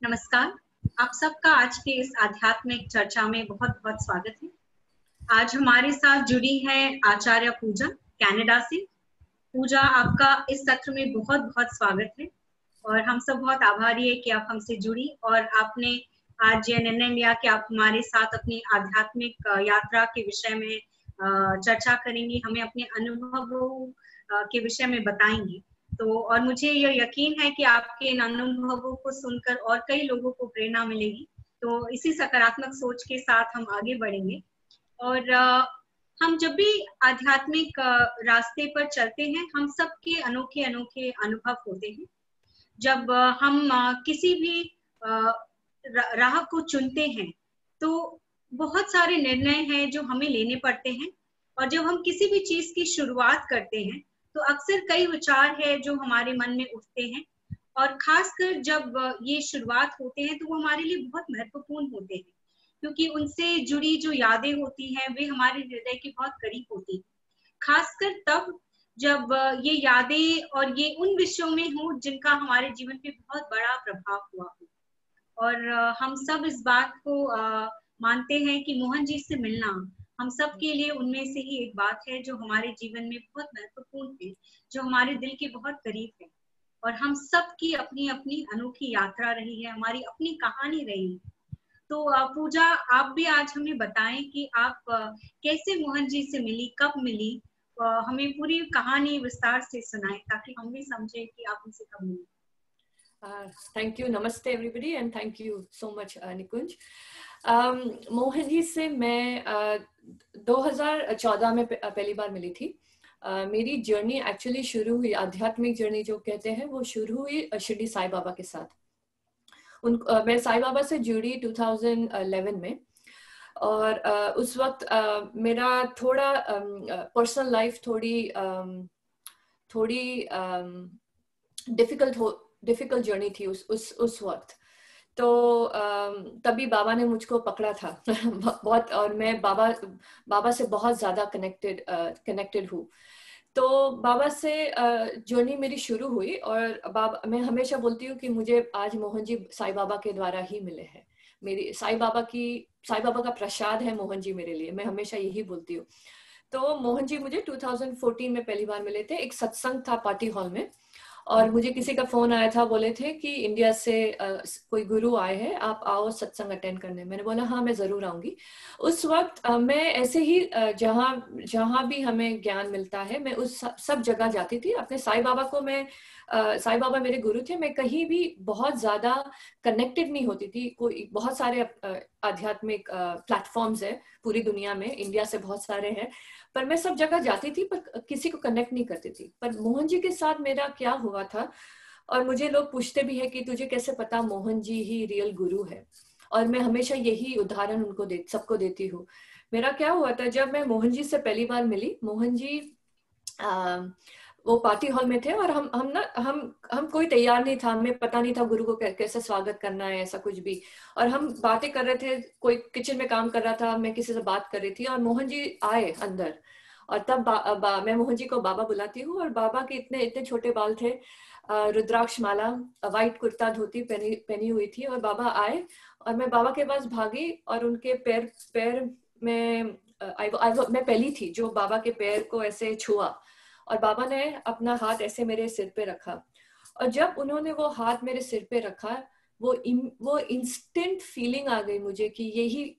नमस्कार। आप सबका आज के इस आध्यात्मिक चर्चा में बहुत बहुत स्वागत है। आज हमारे साथ जुड़ी है आचार्य पूजा कनाडा से। पूजा, आपका इस सत्र में बहुत बहुत स्वागत है और हम सब बहुत आभारी है कि आप हमसे जुड़ी और आपने आज यह निर्णय लिया कि आप हमारे साथ अपनी आध्यात्मिक यात्रा के विषय में चर्चा करेंगी, हमें अपने अनुभवों के विषय में बताएंगी। तो और मुझे यह यकीन है कि आपके इन अनुभवों को सुनकर और कई लोगों को प्रेरणा मिलेगी। तो इसी सकारात्मक सोच के साथ हम आगे बढ़ेंगे। और हम जब भी आध्यात्मिक रास्ते पर चलते हैं, हम सबके अनोखे अनोखे अनुभव होते हैं। जब हम किसी भी राह को चुनते हैं तो बहुत सारे निर्णय हैं जो हमें लेने पड़ते हैं। और जब हम किसी भी चीज की शुरुआत करते हैं तो अक्सर कई विचार है जो हमारे मन में उठते हैं और खासकर जब ये शुरुआत होते हैं तो वो हमारे लिए बहुत महत्वपूर्ण होते हैं, क्योंकि उनसे जुड़ी जो यादें होती हैं वे हमारे हृदय के बहुत करीब होती हैं। खासकर तब जब ये यादें और ये उन विषयों में हो जिनका हमारे जीवन पे बहुत बड़ा प्रभाव हुआ हो। और हम सब इस बात को मानते हैं कि मोहन जी से मिलना हम सब के लिए उनमें से ही एक बात है जो हमारे जीवन में बहुत महत्वपूर्ण है, जो हमारे दिल के बहुत करीब है। और हम सब की अपनी अपनी अनोखी यात्रा रही है, हमारी अपनी कहानी रही है। तो पूजा, आप भी आज हमें बताएं कि आप कैसे मोहन जी से मिली, कब मिली। हमें पूरी कहानी विस्तार से सुनाएं ताकि हम भी समझे कि आप उनसे कब मिली। थैंक यू, नमस्ते everybody and thank you so much Nikunj. Mohan ji से मैं 2014 में पहली बार मिली थी। मेरी जर्नी एक्चुअली शुरू हुई, आध्यात्मिक जर्नी जो कहते हैं, वो शुरू हुई शिरडी साईं बाबा के साथ। मैं साईं बाबा से जुड़ी 2011 में। और उस वक्त मेरा थोड़ा पर्सनल लाइफ थोड़ी डिफिकल्ट जर्नी थी उस वक्त। तो तभी बाबा ने मुझको पकड़ा था बहुत, और मैं बाबा से बहुत ज्यादा कनेक्टेड हूँ। तो बाबा से जर्नी मेरी शुरू हुई। और मैं हमेशा बोलती हूँ कि मुझे आज मोहन जी साईं बाबा के द्वारा ही मिले हैं। मेरी साईं बाबा का प्रसाद है मोहन जी मेरे लिए, मैं हमेशा यही बोलती हूँ। तो मोहन जी मुझे 2014 में पहली बार मिले थे। एक सत्संग था पार्टी हॉल में, और मुझे किसी का फोन आया था, बोले थे कि इंडिया से कोई गुरु आए हैं, आप आओ सत्संग अटेंड करने। मैंने बोला हाँ, मैं जरूर आऊंगी। उस वक्त मैं ऐसे ही जहाँ भी हमें ज्ञान मिलता है, मैं उस सब जगह जाती थी। अपने साईं बाबा को साईं बाबा मेरे गुरु थे। मैं कहीं भी बहुत ज्यादा कनेक्टेड नहीं होती थी। कोई बहुत सारे आध्यात्मिक प्लेटफॉर्म्स है पूरी दुनिया में, इंडिया से बहुत सारे हैं, पर मैं सब जगह जाती थी पर किसी को कनेक्ट नहीं करती थी। पर मोहन जी के साथ मेरा क्या हुआ था, और मुझे लोग पूछते भी है कि तुझे कैसे पता मोहन जी ही रियल गुरु है, और मैं हमेशा यही उदाहरण सबको देती हूँ। मेरा क्या हुआ था, जब मैं मोहन जी से पहली बार मिली, मोहन जी वो पार्टी हॉल में थे, और हम कोई तैयार नहीं था, हमें पता नहीं था गुरु को कैसे स्वागत करना है, ऐसा कुछ भी। और हम बातें कर रहे थे, कोई किचन में काम कर रहा था, मैं किसी से बात कर रही थी, और मोहन जी आए अंदर। और तब मैं मोहन जी को बाबा बुलाती हूँ, और बाबा के इतने छोटे बाल थे, रुद्राक्ष माला, वाइट कुर्ता धोती पहनी हुई थी, और बाबा आए और मैं बाबा के पास भागी, और उनके पैर में मैं पहली थी जो बाबा के पैर को ऐसे छुआ, और बाबा ने अपना हाथ ऐसे मेरे सिर पे रखा। और जब उन्होंने वो हाथ मेरे सिर पे रखा, वो इंस्टेंट फीलिंग आ गई मुझे कि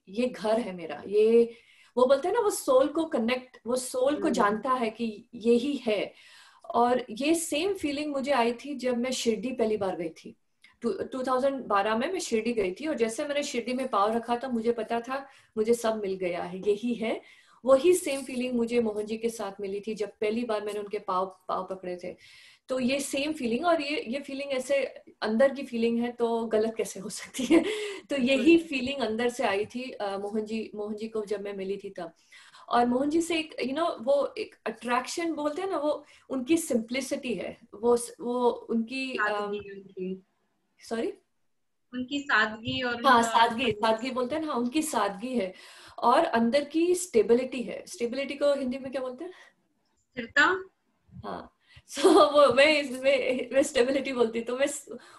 ये घर है मेरा। ये वो बोलते हैं ना, वो सोल को कनेक्ट, वो सोल को जानता है कि यही है। और ये सेम फीलिंग मुझे आई थी जब मैं शिरडी पहली बार गई थी। 2012 में मैं शिरडी गई थी, और जैसे मैंने शिरडी में पाँव रखा था, मुझे पता था मुझे सब मिल गया है, यही है। वही सेम फीलिंग मुझे मोहन जी के साथ मिली थी जब पहली बार मैंने उनके पाँव पकड़े थे। तो ये सेम फीलिंग, और ये फीलिंग ऐसे अंदर की फीलिंग है तो गलत कैसे हो सकती है। तो यही फीलिंग अंदर से आई थी मोहन जी को जब मैं मिली थी तब। और मोहन जी से एक वो एक अट्रैक्शन बोलते हैं ना, वो उनकी सिंप्लिसिटी है, वो उनकी सॉरी उनकी सादगी, और हाँ, सादगी बोलते हैं ना, उनकी सादगी है। और अंदर की स्टेबिलिटी है। स्टेबिलिटी को हिंदी में क्या बोलते हैं? स्थिरता। हाँ, सो वो मैं स्टेबिलिटी बोलती, तो मैं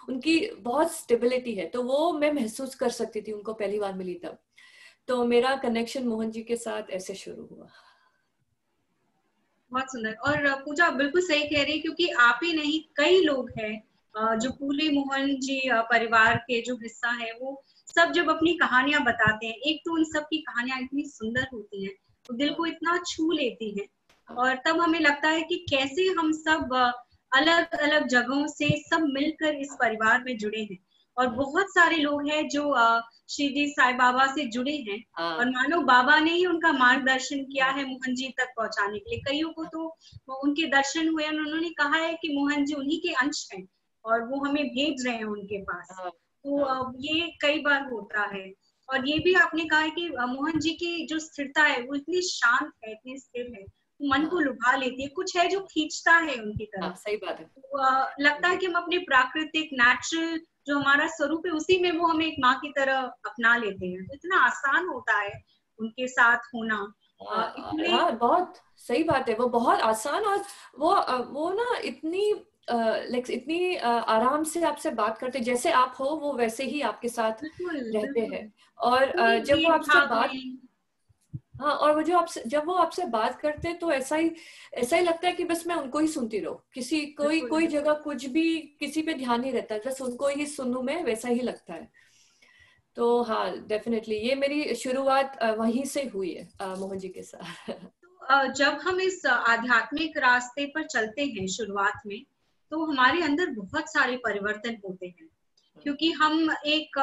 उनकी बहुत स्टेबिलिटी है, तो वो मैं महसूस कर सकती थी उनको पहली बार मिली तब। तो मेरा कनेक्शन मोहन जी के साथ ऐसे शुरू हुआ। बहुत सुंदर। और पूजा आप बिल्कुल सही कह रही है, क्योंकि आप ही नहीं कई लोग हैं जो पूरी मोहन जी परिवार के जो हिस्सा है, वो सब जब अपनी कहानियां बताते हैं, एक तो उन सब की कहानियां इतनी सुंदर होती हैं, तो दिल को इतना छू लेती हैं, और तब हमें लगता है कि कैसे हम सब अलग अलग जगहों से सब मिलकर इस परिवार में जुड़े हैं। और बहुत सारे लोग हैं जो शिरडी साईं बाबा से जुड़े हैं, और मानो बाबा ने ही उनका मार्गदर्शन किया है मोहन जी तक पहुंचाने के लिए। कईयों को तो उनके दर्शन हुए, उन्होंने कहा है कि मोहन जी उन्हीं के अंश हैं और वो हमें भेज रहे हैं उनके पास। तो ये कई बार होता है। और ये भी आपने कहा है कि मोहन जी की जो स्थिरता है वो इतनी शांत है, इतनी स्थिर है, मन को लुभा लेती है, कुछ है जो खींचता है उनकी तरफ। सही बात है। तो लगता है कि हम अपने प्राकृतिक नेचुरल जो हमारा स्वरूप है, उसी में वो हमें एक माँ की तरह अपना लेते हैं। तो इतना आसान होता है उनके साथ होना। इतने हाँ, बहुत सही बात है, वो बहुत आसान, और वो ना इतनी लाइक इतनी आराम से आपसे बात करते, जैसे आप हो वो वैसे ही आपके साथ बिल्कुल रहते बिल्कुल हैं। और जब वो आपसे भेदभाव बात, नहीं। हाँ, और वो जब वो आपसे बात करते हैं तो ऐसा ही लगता है कि बस मैं उनको ही सुनती रहूं, किसी बिल्कुल कोई जगह कुछ भी किसी पे ध्यान नहीं रहता, बस उनको ही सुनूं मैं, वैसा ही लगता है। तो हाँ, डेफिनेटली ये मेरी शुरुआत वहीं से हुई है मोहन जी के साथ। जब हम इस आध्यात्मिक रास्ते पर चलते हैं शुरुआत में, तो हमारे अंदर बहुत सारे परिवर्तन होते हैं, क्योंकि हम एक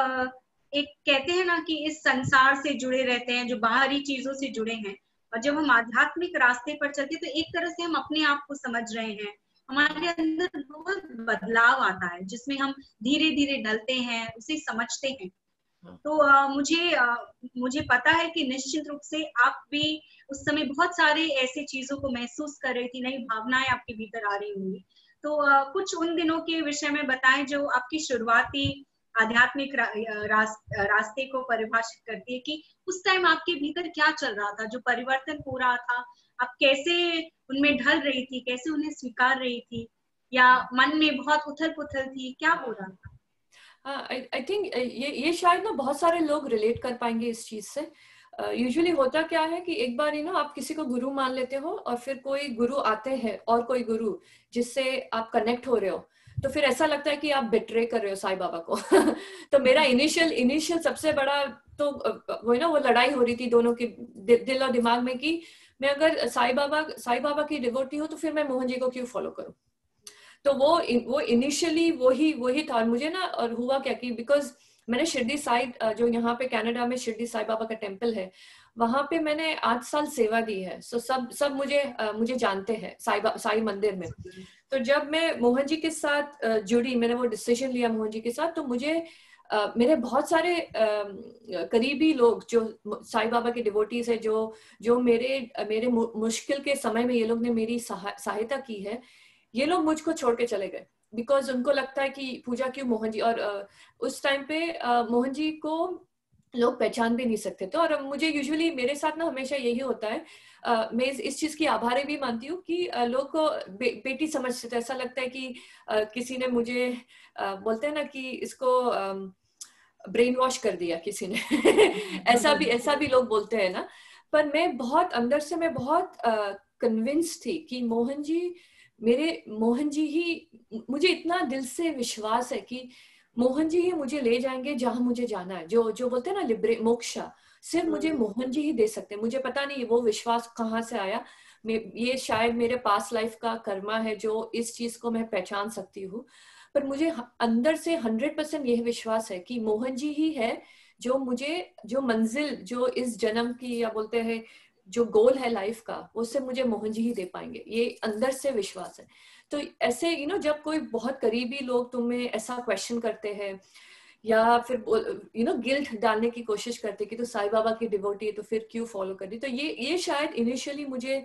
कहते हैं ना कि इस संसार से जुड़े रहते हैं, जो बाहरी चीजों से जुड़े हैं। और जब हम आध्यात्मिक रास्ते पर चलते हैं, तो एक तरह से हम अपने आप को समझ रहे हैं, हमारे अंदर बहुत बदलाव आता है, जिसमें हम धीरे धीरे ढलते हैं, उसे समझते हैं। तो मुझे पता है कि निश्चित रूप से आप भी उस समय बहुत सारे ऐसे चीजों को महसूस कर रही थी, नई भावनाएं आपके भीतर आ रही होंगी। तो कुछ उन दिनों के विषय में बताएं जो आपकी शुरुआती आध्यात्मिक रास्ते को परिभाषित करती है, कि उस टाइम आपके भीतर क्या चल रहा था, जो परिवर्तन हो रहा था, आप कैसे उनमें ढल रही थी, कैसे उन्हें स्वीकार रही थी, या मन में बहुत उथल पुथल थी, क्या हो रहा था? आई थिंक ये शायद ना बहुत सारे लोग रिलेट कर पाएंगे इस चीज से। यूजुअली होता क्या है कि एक बार आप किसी को गुरु मान लेते हो, और फिर कोई गुरु आते हैं, और कोई गुरु जिससे आप कनेक्ट हो रहे हो, तो फिर ऐसा लगता है कि आप बिट्रे कर रहे हो साईं बाबा को। तो मेरा इनिशियल सबसे बड़ा तो वो लड़ाई हो रही थी दोनों की दिल और दिमाग में, कि मैं अगर साईं बाबा की डिवोटी हूँ, तो फिर मैं मोहन जी को क्यों फॉलो करूँ। तो वो इनिशियली वही था। मुझे ना, और हुआ क्या कि बिकॉज मैंने शिरडी साई, जो यहाँ पे कनाडा में शिरडी साई बाबा का टेम्पल है, वहां पे मैंने 8 साल सेवा दी है। सो सब मुझे जानते हैं साई मंदिर में। तो जब मैं मोहन जी के साथ जुड़ी, मैंने वो डिसीजन लिया मोहन जी के साथ, तो मुझे मेरे बहुत सारे करीबी लोग जो साईं बाबा के डिवोटीज है, जो मेरे मुश्किल के समय में ये लोग ने मेरी सहायता की है, ये लोग मुझको छोड़ के चले गए, बिकॉज उनको लगता है कि पूजा क्यों मोहन जी। और उस टाइम पे मोहन जी को लोग पहचान भी नहीं सकते थे। और मुझे यूजुअली मेरे साथ ना हमेशा यही होता है, मैं इस चीज की आभारी भी मानती हूँ कि लोग को बेटी समझते थे। ऐसा लगता है कि किसी ने मुझे बोलते हैं ना कि इसको ब्रेन वॉश कर दिया किसी ने। ऐसा भी लोग बोलते हैं ना। पर मैं बहुत अंदर से मैं बहुत कन्विंस थी कि मोहन जी ही, मुझे इतना दिल से विश्वास है कि मोहन जी ही मुझे ले जाएंगे जहां मुझे जाना है। जो बोलते हैं ना मोक्षा, सिर्फ मुझे मोहन जी ही दे सकते हैं। मुझे पता नहीं वो विश्वास कहाँ से आया। ये शायद मेरे पास्ट लाइफ का कर्मा है जो इस चीज को मैं पहचान सकती हूँ। पर मुझे अंदर से 100% यह विश्वास है कि मोहन जी ही है जो मंजिल, जो इस जन्म की, या बोलते हैं जो गोल है लाइफ का, वो सिर्फ मुझे मोहन जी ही दे पाएंगे। ये अंदर से विश्वास है। तो ऐसे जब कोई बहुत करीबी लोग तुम्हें ऐसा क्वेश्चन करते हैं, या फिर गिल्ट डालने की कोशिश करते कि तो साईं बाबा की डिवोटी है तो फिर क्यों फॉलो कर दी, तो ये शायद इनिशियली मुझे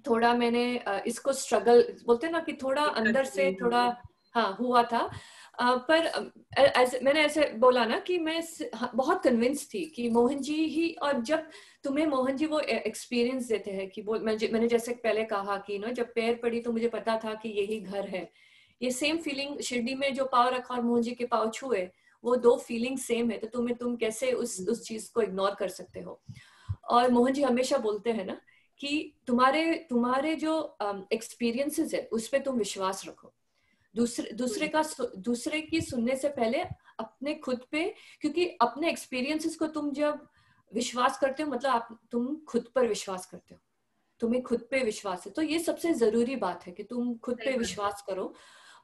थोड़ा मैंने इसको स्ट्रगल बोलते हैं ना कि थोड़ा अंदर से थोड़ा, हाँ हुआ था। पर मैंने ऐसे बोला ना कि मैं बहुत कन्विंस थी कि मोहन जी ही, और जब तुम्हें मोहन जी वो एक्सपीरियंस देते हैं कि वो मैंने जैसे पहले कहा कि ना जब पैर पड़ी तो मुझे पता था कि यही घर है। ये सेम फीलिंग शिरडी में जो पाँव रखा और मोहन जी के पाँव छुए, वो दो फीलिंग सेम है, तो तुम कैसे उस चीज को इग्नोर कर सकते हो। और मोहन जी हमेशा बोलते हैं ना कि तुम्हारे जो एक्सपीरियंसेस है उस पर तुम विश्वास रखो, दूसरे की सुनने से पहले अपने खुद पे, क्योंकि अपने एक्सपीरियंसेस को तुम जब विश्वास करते हो मतलब तुम खुद पर विश्वास करते हो, तुम्हें खुद पे विश्वास है। तो ये सबसे जरूरी बात है कि तुम खुद पे विश्वास करो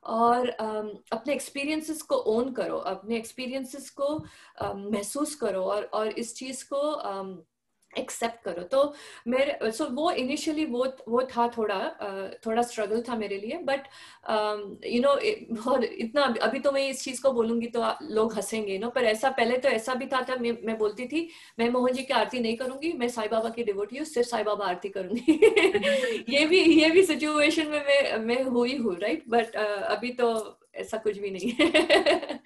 और अपने एक्सपीरियंसेस को ओन करो, अपने एक्सपीरियंसेस को महसूस करो और इस चीज को एक्सेप्ट करो। तो मेरे वो इनिशियली वो था थोड़ा स्ट्रगल था मेरे लिए, बट यू नो बहुत इतना अभी तो मैं इस चीज को बोलूंगी तो लोग हंसेंगे नो, पर ऐसा पहले तो ऐसा भी था मैं बोलती थी मैं मोहन जी की आरती नहीं करूंगी, मैं साईं बाबा की डिवोटी हूँ, सिर्फ साईं बाबा आरती करूंगी। ये भी सिचुएशन में मैं हुई हूँ, राइट, बट अभी तो ऐसा कुछ भी नहीं है।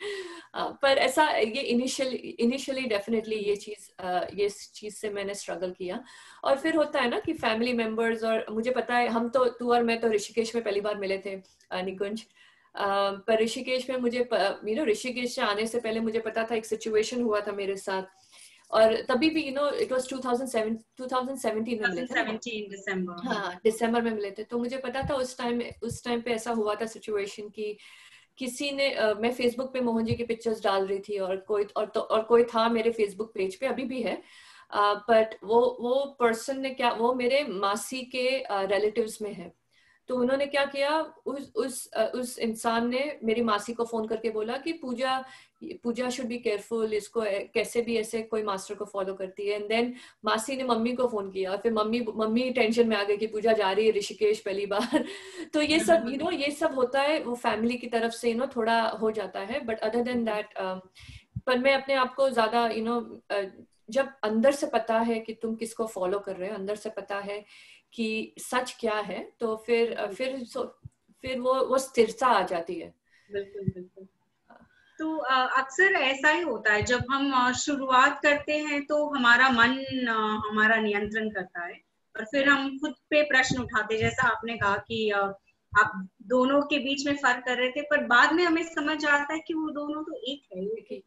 पर ऐसा ये इनिशियली डेफिनेटली ये चीज से मैंने स्ट्रगल किया। और फिर होता है ना कि फैमिली मेंबर्स, और मुझे पता है हम तो तू और मैं तो ऋषिकेश में पहली बार मिले थे निकुंज, पर ऋषिकेश में मुझे ऋषिकेश से आने से पहले मुझे पता था एक सिचुएशन हुआ था मेरे साथ, और तभी भी इट वाज 2017 में मिले थे ना, दिसंबर। हाँ दिसंबर में मिले थे। तो मुझे पता था उस टाइम पे ऐसा हुआ था सिचुएशन की किसी ने मैं फेसबुक पे मोहन जी की पिक्चर्स डाल रही थी और कोई था मेरे फेसबुक पेज पे, अभी भी है, बट वो पर्सन ने क्या, वो मेरे मासी के रिलेटिव्स में है, तो उन्होंने क्या किया, उस इंसान ने मेरी मासी को फोन करके बोला कि पूजा शुड बी केयरफुल, इसको कैसे भी ऐसे कोई मास्टर को फॉलो करती है। एंड देन मासी ने मम्मी को फोन किया, फिर मम्मी टेंशन में आ गई कि पूजा जा रही है ऋषिकेश पहली बार। तो ये सब ये सब होता है, वो फैमिली की तरफ से थोड़ा हो जाता है, बट अदर देन दैट पर मैं अपने आप को ज्यादा जब अंदर से पता है कि तुम किसको फॉलो कर रहे हो, अंदर से पता है कि सच क्या है, तो फिर वो स्थिरता आ जाती है। बिल्कुल बिल्कुल। तो अक्सर ऐसा ही होता है जब हम शुरुआत करते हैं तो हमारा मन हमारा नियंत्रण करता है और फिर हम खुद पे प्रश्न उठाते, जैसा आपने कहा कि आप दोनों के बीच में फर्क कर रहे थे, पर बाद में हमें समझ आता है कि वो दोनों तो एक है,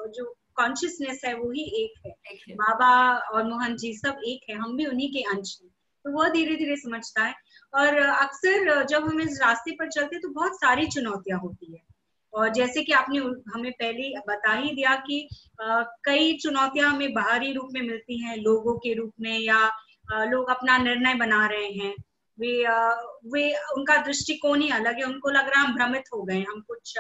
जो कॉन्शियसनेस है वो ही एक है। बाबा और मोहन जी सब एक है, हम भी उन्हीं के अंश हैं। तो वो धीरे धीरे समझता है। और अक्सर जब हम इस रास्ते पर चलते तो बहुत सारी चुनौतियां होती है, और जैसे कि आपने हमें पहले बता ही दिया कि कई चुनौतियां हमें बाहरी रूप में मिलती हैं, लोगों के रूप में, या लोग अपना निर्णय बना रहे हैं, वे उनका दृष्टिकोण ही अलग है, उनको लग रहा है हम भ्रमित हो गए, हम कुछ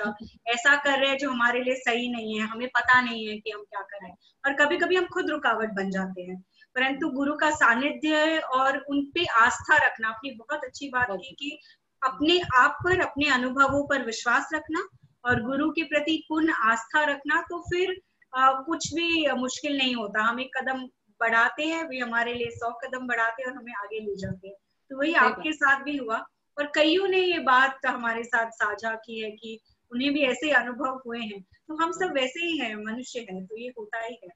ऐसा कर रहे हैं जो हमारे लिए सही नहीं है, हमें पता नहीं है कि हम क्या कर रहे हैं, और कभी कभी हम खुद रुकावट बन जाते हैं। परंतु गुरु का सानिध्य और उन पे आस्था रखना, आपने बहुत अच्छी बात की कि अपने आप पर, अपने अनुभवों पर विश्वास रखना और गुरु के प्रति पूर्ण आस्था रखना, तो फिर कुछ भी मुश्किल नहीं होता। हम एक कदम बढ़ाते हैं, वे हमारे लिए 100 कदम बढ़ाते हैं और हमें आगे ले जाते हैं। तो वही आपके साथ भी हुआ, और कईयों ने ये बात हमारे साथ साझा की है कि उन्हें भी ऐसे अनुभव हुए हैं। तो हम सब वैसे ही हैं, मनुष्य हैं, तो ये होता ही है।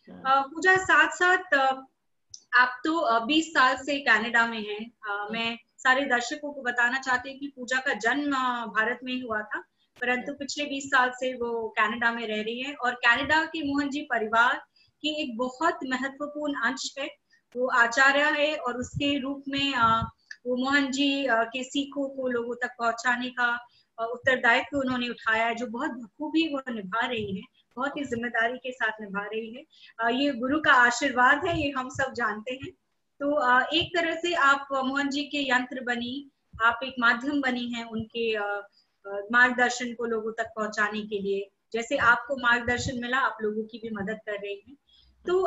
पूजा, साथ साथ आप तो 20 साल से कनाडा में हैं। मैं सारे दर्शकों को बताना चाहती हूँ कि पूजा का जन्म भारत में ही हुआ था, परंतु पिछले 20 साल से वो कनाडा में रह रही है, और कनाडा के मोहन जी परिवार की एक बहुत महत्वपूर्ण अंश है। वो आचार्य है, और उसके रूप में वो मोहन जी के सीखों को लोगों तक पहुंचाने का उत्तरदायित्व उन्होंने उठाया है, जो बहुत बखूबी वो निभा रही है, बहुत ही जिम्मेदारी के साथ निभा रही है। ये गुरु का आशीर्वाद है, ये हम सब जानते हैं। तो एक तरह से आप मोहन जी के यंत्र बनी, आप एक माध्यम बनी हैं उनके मार्गदर्शन को लोगों तक पहुंचाने के लिए। जैसे आपको मार्गदर्शन मिला, आप लोगों की भी मदद कर रही हैं। तो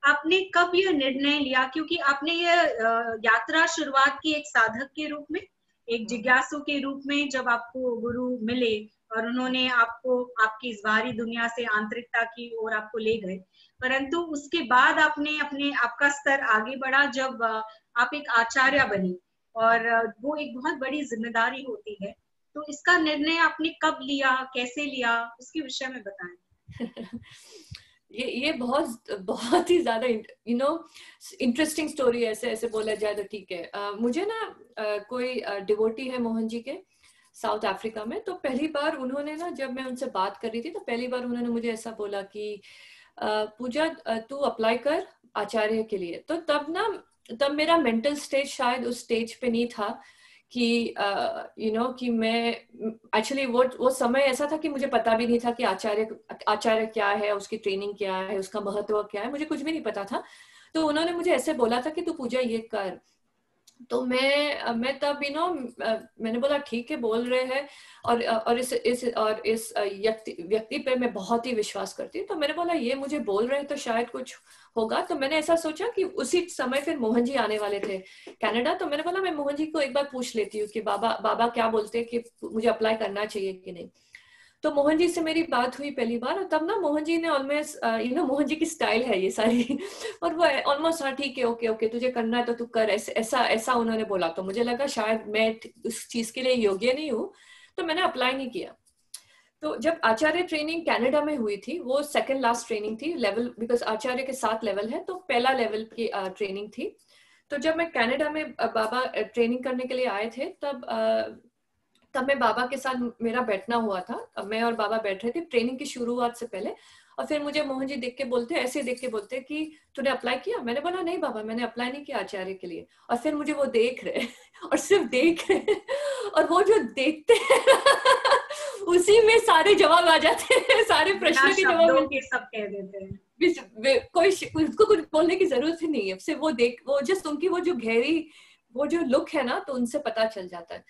आपने कब यह निर्णय लिया, क्योंकि आपने यह यात्रा शुरुआत की एक साधक के रूप में, एक जिज्ञासु के रूप में, जब आपको गुरु मिले और उन्होंने आपको आपकी इस बाहरी दुनिया से आंतरिकता की ओर आपको ले गए, परंतु उसके बाद आपने आपका स्तर आगे बढ़ा जब आप एक आचार्य बनी, और वो एक बहुत बड़ी जिम्मेदारी होती है। तो इसका निर्णय आपने कब लिया, कैसे लिया, उसके विषय में बताएं। ये बहुत बहुत ही ज्यादा इंटरेस्टिंग स्टोरी है। ऐसे ऐसे बोला जाए तो ठीक है। मुझे ना कोई डिवोटी है मोहन जी के साउथ अफ्रीका में। तो पहली बार उन्होंने ना, जब मैं उनसे बात कर रही थी तो पहली बार उन्होंने मुझे ऐसा बोला कि पूजा तू अप्लाई कर आचार्य के लिए। तो तब मेरा मेंटल स्टेज शायद उस स्टेज पे नहीं था कि कि मैं एक्चुअली वो समय ऐसा था कि मुझे पता भी नहीं था कि आचार्य क्या है, उसकी ट्रेनिंग क्या है, उसका महत्व क्या है, मुझे कुछ भी नहीं पता था। तो उन्होंने मुझे ऐसे बोला था कि तू पूजा ये कर। तो मैं तब मैंने बोला ठीक है, बोल रहे हैं और इस व्यक्ति पे मैं बहुत ही विश्वास करती हूँ। तो मैंने बोला ये मुझे बोल रहे हैं तो शायद कुछ होगा। तो मैंने ऐसा सोचा कि उसी समय फिर मोहन जी आने वाले थे कनाडा। तो मैंने बोला मैं मोहन जी को एक बार पूछ लेती हूँ कि बाबा क्या बोलते हैं कि मुझे अप्लाई करना चाहिए कि नहीं। तो मोहन जी से मेरी बात हुई पहली बार, और तब ना मोहन जी ने ऑलमोस्ट मोहन जी की स्टाइल है ये सारी और वो ऑलमोस्ट हाँ ठीक है, ओके ओके तुझे करना है तो तू कर, ऐसा ऐसा उन्होंने बोला। तो मुझे लगा शायद मैं उस चीज के लिए योग्य नहीं हूँ, तो मैंने अप्लाई नहीं किया। तो जब आचार्य ट्रेनिंग कनाडा में हुई थी, वो सेकंड लास्ट ट्रेनिंग थी लेवल, बिकॉज आचार्य के 7 लेवल है, तो पहला लेवल की ट्रेनिंग थी। तो जब मैं कनाडा में बाबा ट्रेनिंग करने के लिए आए थे, तब मैं बाबा के साथ मेरा बैठना हुआ था। अब मैं और बाबा बैठ रहे थे ट्रेनिंग की शुरुआत से पहले, और फिर मुझे मोहन जी देख के बोलते, ऐसे देख के बोलते कि तूने अप्लाई किया? मैंने बोला नहीं बाबा, मैंने अप्लाई नहीं किया आचार्य के लिए। और फिर मुझे वो देख रहे और सिर्फ देख रहे, और वो जो देखते उसी में सारे जवाब आ जाते हैं, सारे प्रश्नों के जवाब के सब कह देते हैं। कोई उसको कुछ बोलने की जरूरत ही नहीं है। सिर्फ वो जस्ट उनकी वो जो गहरी वो जो लुक है ना, तो उनसे पता चल जाता है।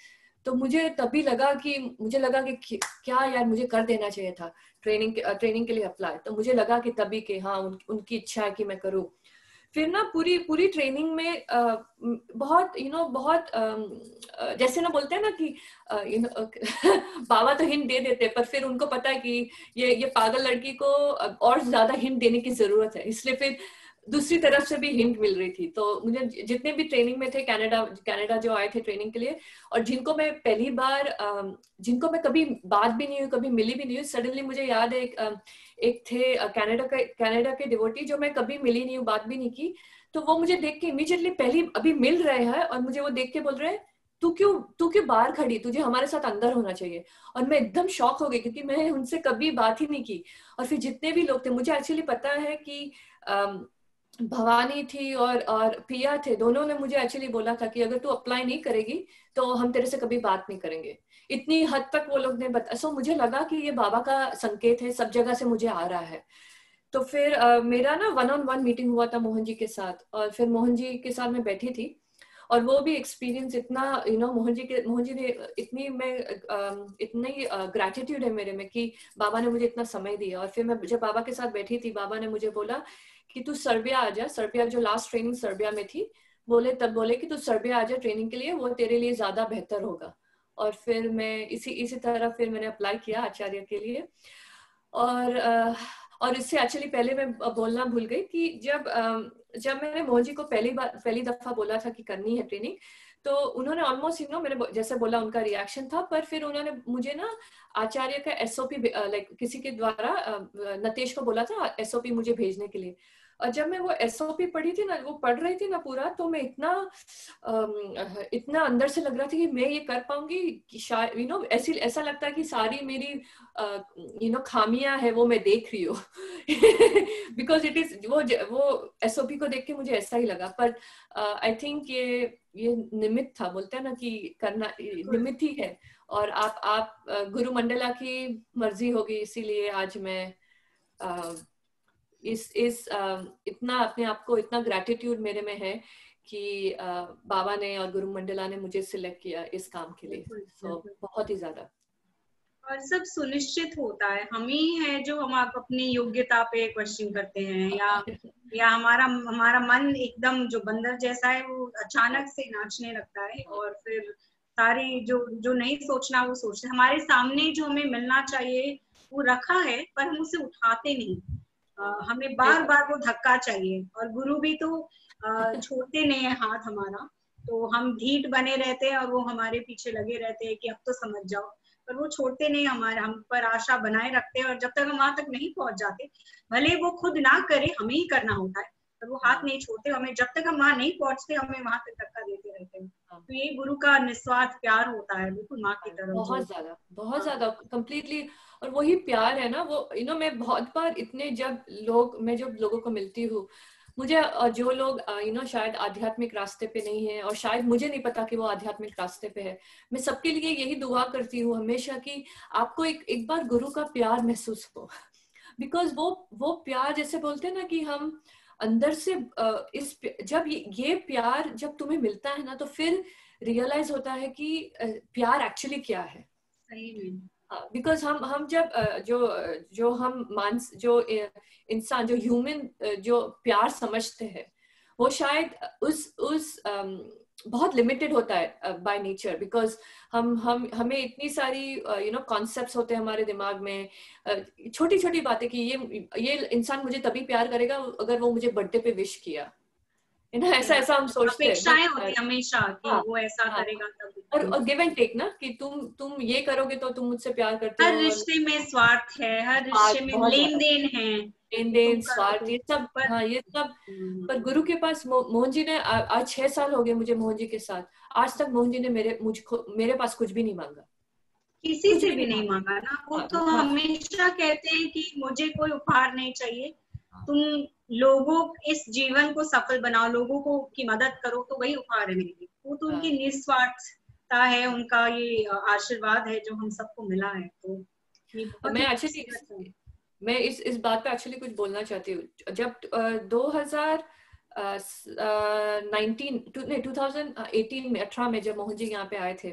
तो मुझे तभी लगा कि क्या यार, मुझे कर देना चाहिए था ट्रेनिंग के लिए अप्लाई। तो मुझे लगा कि तभी कि हाँ उनकी इच्छा है कि मैं करूँ। फिर ना पूरी ट्रेनिंग में बहुत बहुत जैसे ना बोलते हैं ना कि बाबा तो हिंट दे देते, पर फिर उनको पता है कि ये पागल लड़की को और ज्यादा हिंट देने की जरूरत है, इसलिए फिर दूसरी तरफ से भी हिंट मिल रही थी। तो मुझे जितने भी ट्रेनिंग में थे कनाडा जो आए थे ट्रेनिंग के लिए, और जिनको मैं पहली बार जिनको मैं कभी बात भी नहीं हुई, कभी मिली भी नहीं हुई, सडनली मुझे याद है एक थे कनाडा के डिवोटी जो मैं कभी मिली नहीं हूँ, बात भी नहीं की। तो वो मुझे देख के इमीडिएटली पहली अभी मिल रहे हैं और मुझे वो देख के बोल रहे हैं तू क्यों बाहर खड़ी, तुझे हमारे साथ अंदर होना चाहिए। और मैं एकदम शॉक हो गई क्योंकि मैं उनसे कभी बात ही नहीं की। और फिर जितने भी लोग थे, मुझे एक्चुअली पता है कि भवानी थी और पिया थे, दोनों ने मुझे एक्चुअली बोला था कि अगर तू अप्लाई नहीं करेगी तो हम तेरे से कभी बात नहीं करेंगे। इतनी हद तक वो लोग ने सो मुझे लगा कि ये बाबा का संकेत है, सब जगह से मुझे आ रहा है। तो फिर मेरा ना 1-on-1 मीटिंग हुआ था मोहन जी के साथ, और फिर मोहन जी के साथ मैं बैठी थी। और वो भी एक्सपीरियंस इतना मोहन जी ने इतनी ग्रेटिट्यूड है मेरे में कि बाबा ने मुझे इतना समय दिया। और फिर मैं जब बाबा के साथ बैठी थी, बाबा ने मुझे बोला कि तू सर्बिया आ जा। सर्बिया जो लास्ट ट्रेनिंग सर्बिया में थी, बोले कि तू सर्बिया आ जा ट्रेनिंग के लिए, वो तेरे लिए ज्यादा बेहतर होगा। और फिर मैं इसी तरह फिर मैंने अप्लाई किया आचार्य के लिए। और इससे एक्चुअली पहले मैं बोलना भूल गई कि जब मैंने मोहन जी को पहली दफा बोला था कि करनी है ट्रेनिंग, तो उन्होंने ऑलमोस्ट मैंने जैसे बोला उनका रिएक्शन था, पर फिर उन्होंने मुझे ना आचार्य का एसओपी लाइक किसी के द्वारा नतेश को बोला था एसओपी मुझे भेजने के लिए। और जब मैं वो एसओपी पढ़ी थी ना, वो पढ़ रही थी ना पूरा, तो मैं इतना अंदर से लग रहा था कि मैं ये कर पाऊंगी कि शायद ऐसा लगता है कि सारी मेरी खामियां है वो मैं देख रही हूँ बिकॉज इट इज वो एसओपी को देख के मुझे ऐसा ही लगा। पर आई थिंक ये निमित्त था, बोलते हैं ना कि करना निमित्त ही है। और आप गुरु मंडला की मर्जी होगी, इसीलिए आज मैं इतना अपने आप को इतना ग्रेटिट्यूड मेरे में है कि बाबा ने और गुरु मंडला ने मुझे सिलेक्ट किया इस काम के लिए। तो बहुत ही ज्यादा, और सब सुनिश्चित होता है, हम ही है जो हम आप अपनी योग्यता पे क्वेश्चन करते हैं, या हमारा मन एकदम जो बंदर जैसा है वो अचानक से नाचने लगता है, और फिर सारी जो नहीं सोचना वो सोचते। हमारे सामने जो हमें मिलना चाहिए वो रखा है, पर हम उसे उठाते नहीं। हमें बार बार वो धक्का चाहिए, और गुरु भी तो छोड़ते नहीं है हाथ हमारा। तो हम ढीठ बने रहते हैं और वो हमारे पीछे लगे रहते हैं कि अब तो समझ जाओ, पर वो छोड़ते नहीं, हमारे हम पर आशा बनाए रखते हैं, और जब तक हम वहां तक नहीं पहुंच जाते, भले वो खुद ना करे, हमें ही करना होता है, पर वो हाथ नहीं छोड़ते हमें, जब तक हम वहां नहीं पहुंचते हमें वहां तक धक्का देते रहते हैं। तो ये गुरु का निस्वार्थ प्यार होता है, बिल्कुल माँ की तरफ जो। बहुत ज्यादा कंप्लीटली। और वही प्यार है ना वो, मैं बहुत बार इतने मैं जब लोगों को मिलती हूँ, मुझे जो लोग शायद आध्यात्मिक रास्ते पे नहीं है, और शायद मुझे नहीं पता कि वो आध्यात्मिक रास्ते पे है, मैं सबके लिए यही दुआ करती हूँ हमेशा कि आपको एक बार गुरु का प्यार महसूस हो। बिकॉज वो प्यार, जैसे बोलते हैं ना कि हम अंदर से जब ये प्यार जब तुम्हें मिलता है ना, तो फिर रियलाइज होता है कि प्यार एक्चुअली क्या है। सही में। बिकॉज हम जब जो हम जो इंसान, जो ह्यूमन जो प्यार समझते हैं, वो शायद उस बहुत लिमिटेड होता है बाय नेचर। बिकॉज हमें इतनी सारी कॉन्सेप्ट्स होते हैं हमारे दिमाग में, छोटी छोटी बातें कि ये इंसान मुझे तभी प्यार करेगा अगर वो मुझे बर्थडे पे विश किया, ऐसा हम सोचते हैं। अपेक्षाएं होती हमेशा कि हाँ, वो ऐसा हाँ, करेगा तब। और गिव एंड टेक ना, कि तुम ये करोगे तो तुम मुझसे प्यार करते हर हो। रिश्ते में स्वार्थ है, हर रिश्ते में बहुत लेन ज्यादा देन है, लेन कि तुम देन, करो स्वार्थ, तो। ये सब। पर हाँ, ये सब। पर गुरु के पास मोहन जी ने आज 6 साल हो गए मुझे मोहन जी के साथ, आज तक मोहन जी ने मेरे पास कुछ भी नहीं मांगा, किसी कुछ से भी भी नहीं नहीं मांगा। मांगा ना, वो हाँ, तो हाँ, हमेशा कहते हैं कि मुझे कोई उपहार नहीं चाहिए, हाँ, तुम लोगों इस जीवन को सफल बनाओ, लोगों को की मदद करो, तो वही उपहार है मेरे लिए। वो तो उनकी हाँ। निस्वार्थता है, उनका ये आशीर्वाद है जो हम सबको मिला है, तो ये बहुत ही मैं एक्चुअली खूबसूरत है। मैं इस बात पे एक्चुअली कुछ बोलना चाहती हूँ। जब 2019 नहीं 2018 में 18 में जब मोहन जी यहाँ पे आए थे,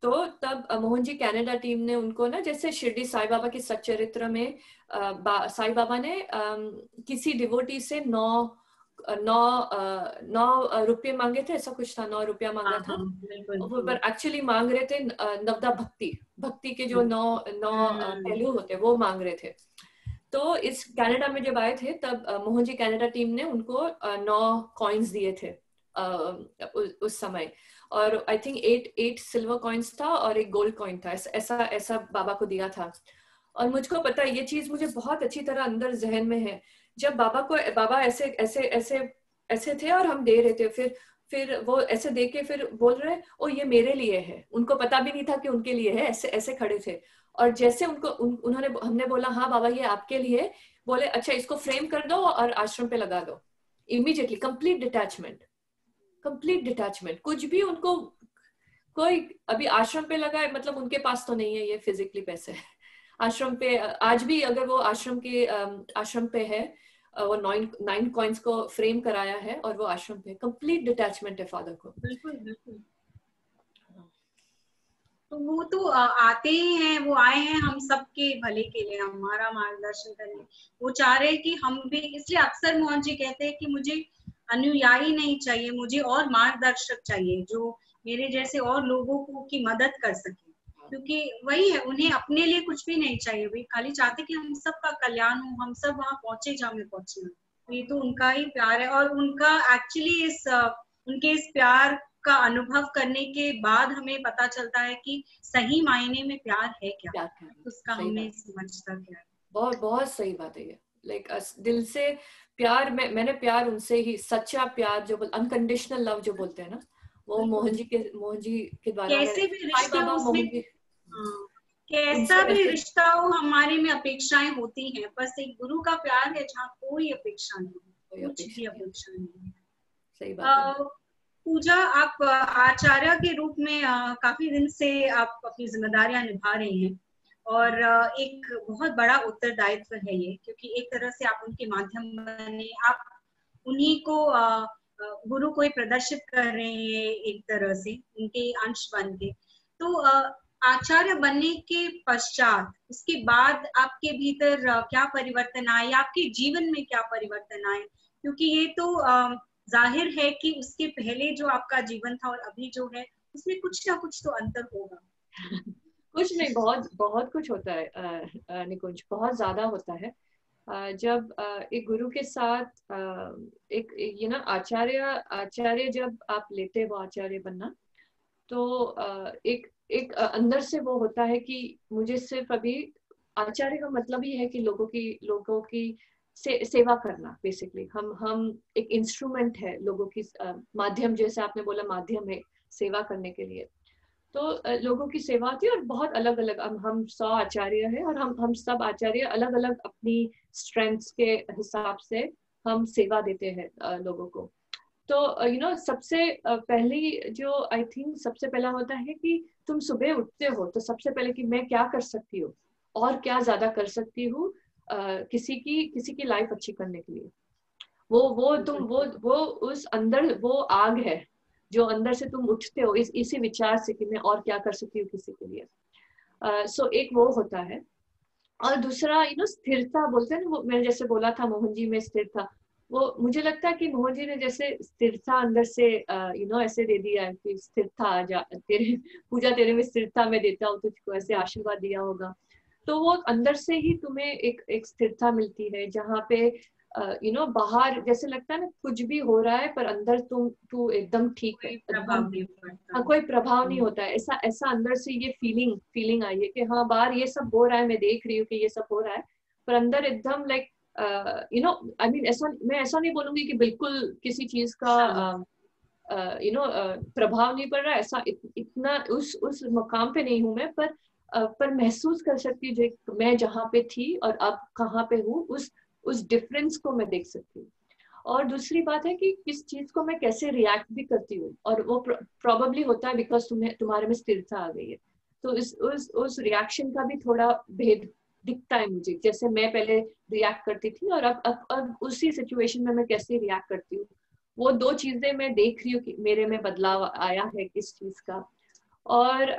तो तब मोहन जी कनाडा टीम ने उनको ना, जैसे शिरडी साई बाबा के सच्चरित्र में साई बाबा ने किसी डिवोटी से 9 रुपये मांगे थे, ऐसा कुछ था, 9 रुपया हाँ मांगा था। हाँ बिल्कुल। वो पर एक्चुअली मांग रहे थे नवदा भक्ति के जो 9 हम्म। पहलू होते वो मांग रहे थे। तो इस कनाडा में जब आए थे, तब मोहन जी कनाडा टीम ने उनको 9 कॉइन्स दिए थे उस समय। और आई थिंक 8 सिल्वर कॉइन्स था और एक गोल्ड कॉइन था, ऐसा बाबा को दिया था। और मुझको पता है, ये चीज मुझे बहुत अच्छी तरह अंदर जहन में है। जब बाबा ऐसे ऐसे ऐसे ऐसे थे और हम दे रहे थे, फिर वो ऐसे दे के फिर बोल रहे, ओ ये मेरे लिए है। उनको पता भी नहीं था कि उनके लिए है, ऐसे ऐसे खड़े थे। और जैसे उन्होंने हमने बोला हाँ बाबा ये आपके लिए, बोले अच्छा इसको फ्रेम कर दो और आश्रम पे लगा दो। इमीडिएटली कंप्लीट डिटैचमेंट, कुछ भी उनको कोई अभी आश्रम पे लगा है, मतलब उनके पास तो नहीं है ये फिजिकली पैसे। आश्रम पे आज भी अगर वो आश्रम पे है, वो 9 कॉइन्स को फ्रेम कराया है और वो आश्रम पे, कंप्लीट डिटैचमेंट है फादर को। बिल्कुल बिल्कुल। तो वो तो आते ही हैं, वो आए हैं हम सबके भले के लिए, हमारा मार्गदर्शन करने। वो चाह रहे हैं कि हम भी, इसलिए अक्सर मोहन जी कहते हैं कि मुझे अनुयायी नहीं चाहिए, मुझे और मार्गदर्शक चाहिए जो मेरे जैसे और लोगों को की मदद कर सके। क्योंकि वही है, उन्हें अपने लिए कुछ भी नहीं चाहिए, वे खाली चाहते कि हम सबका कल्याण हो, हम सब वहां पहुंचे जहाँ हमें पहुंचना। ये तो उनका ही प्यार है, और उनका एक्चुअली उनके इस प्यार का अनुभव करने के बाद हमें पता चलता है कि सही मायने में प्यार है क्या, प्यार करना, उसका सही हमें बात, समझता क्या है। बहुत बहुत सही बात है ये। लाइक दिल से प्यार, मैंने प्यार उनसे ही, सच्चा प्यार जो अनकंडीशनल लव जो बोलते हैं ना, वो बिल्कुल। मोहन जी के द्वारा मैंने, कैसे भी साईं रिश्ते हो बाबा उसमें, मोहन जी, हाँ, कैसा उनसे भी ऐसे रिश्ता हो हमारे में अपेक्षाएं होती हैं, बस एक गुरु का प्यार है जहाँ कोई अपेक्षा नहीं, कोई कुछ भी अपेक्षा नहीं। अपेक्षा नहीं। सही बात है। पूजा, आप आचार्य के रूप में काफी दिन से आप अपनी जिम्मेदारियां निभा रही हैं, और एक बहुत बड़ा उत्तरदायित्व है ये, क्योंकि एक तरह से आप उनके माध्यम बने, आप उन्हीं को गुरु को ही प्रदर्शित कर रहे हैं एक तरह से, उनके अंश बन के। तो आचार्य बनने के पश्चात, उसके बाद आपके भीतर क्या परिवर्तन आए, आपके जीवन में क्या परिवर्तन आए? क्योंकि ये तो जाहिर है कि उसके पहले जो आपका जीवन था और अभी जो है, उसमें कुछ ना कुछ तो अंतर होगा। कुछ नहीं, बहुत बहुत कुछ होता है निकुंज, बहुत ज्यादा होता है। जब एक गुरु के साथ एक आचार्य जब आप लेते हैं वो आचार्य बनना, तो एक अंदर से वो होता है कि मुझे सिर्फ अभी आचार्य का मतलब ही है कि लोगों की सेवा करना। बेसिकली हम एक इंस्ट्रूमेंट है लोगों की, माध्यम, जैसे आपने बोला माध्यम है सेवा करने के लिए। तो लोगों की सेवा थी, और बहुत अलग अलग हम 100 आचार्य हैं, और हम सब आचार्य अलग अलग अपनी स्ट्रेंथ्स के हिसाब से हम सेवा देते हैं लोगों को। तो सबसे पहली जो आई थिंक सबसे पहला होता है कि तुम सुबह उठते हो तो सबसे पहले कि मैं क्या कर सकती हूँ और क्या ज्यादा कर सकती हूँ किसी की लाइफ अच्छी करने के लिए। वो उस अंदर वो आग है जो अंदर से तुम उठते हो इसी विचार से कि मैं और क्या कर सकती हूँ किसी के लिए। सो एक वो होता है। और दूसरा स्थिरता बोलते हैं ना, वो मैंने जैसे बोला था मोहन जी में स्थिर था, वो मुझे लगता है कि मोहन जी ने जैसे स्थिरता अंदर से ऐसे दे दिया है कि स्थिरता आ जा, तेरे पूजा तेरे में स्थिरता में देता हूँ तुझको, ऐसे आशीर्वाद दिया होगा। तो वो अंदर से ही तुम्हें एक स्थिरता मिलती है, जहाँ पे बाहर जैसे लगता है ना कुछ भी हो रहा है पर अंदर तू एकदम ठीक है, कोई एकदम प्रभाव नहीं पड़ता। कोई प्रभाव नहीं होता है। ऐसा ऐसा अंदर से ये फीलिंग आई है कि हाँ बाहर ये सब हो रहा है, मैं देख रही हूँ कि ये सब हो रहा है, पर अंदर एकदम लाइक आई मीन मैं ऐसा नहीं बोलूंगी कि बिल्कुल किसी चीज का प्रभाव नहीं पड़ रहा है, ऐसा इतना उस मकाम पे नहीं हूं मैं, पर महसूस कर सकती हूँ जो मैं जहाँ पे थी और अब कहाँ पे हूँ, उस डिफरेंस को मैं देख सकती हूँ। और दूसरी बात है कि किस चीज को मैं कैसे रिएक्ट भी करती हूँ, और वो प्रोबेबली होता है बिकॉज तुम्हारे में स्थिरता आ गई है। तो उस रिएक्शन का भी थोड़ा भेद दिखता है मुझे, जैसे मैं पहले रिएक्ट करती थी और अब उसी सिचुएशन में मैं कैसे रिएक्ट करती हूँ। वो दो चीजें मैं देख रही हूँ कि मेरे में बदलाव आया है किस चीज का। और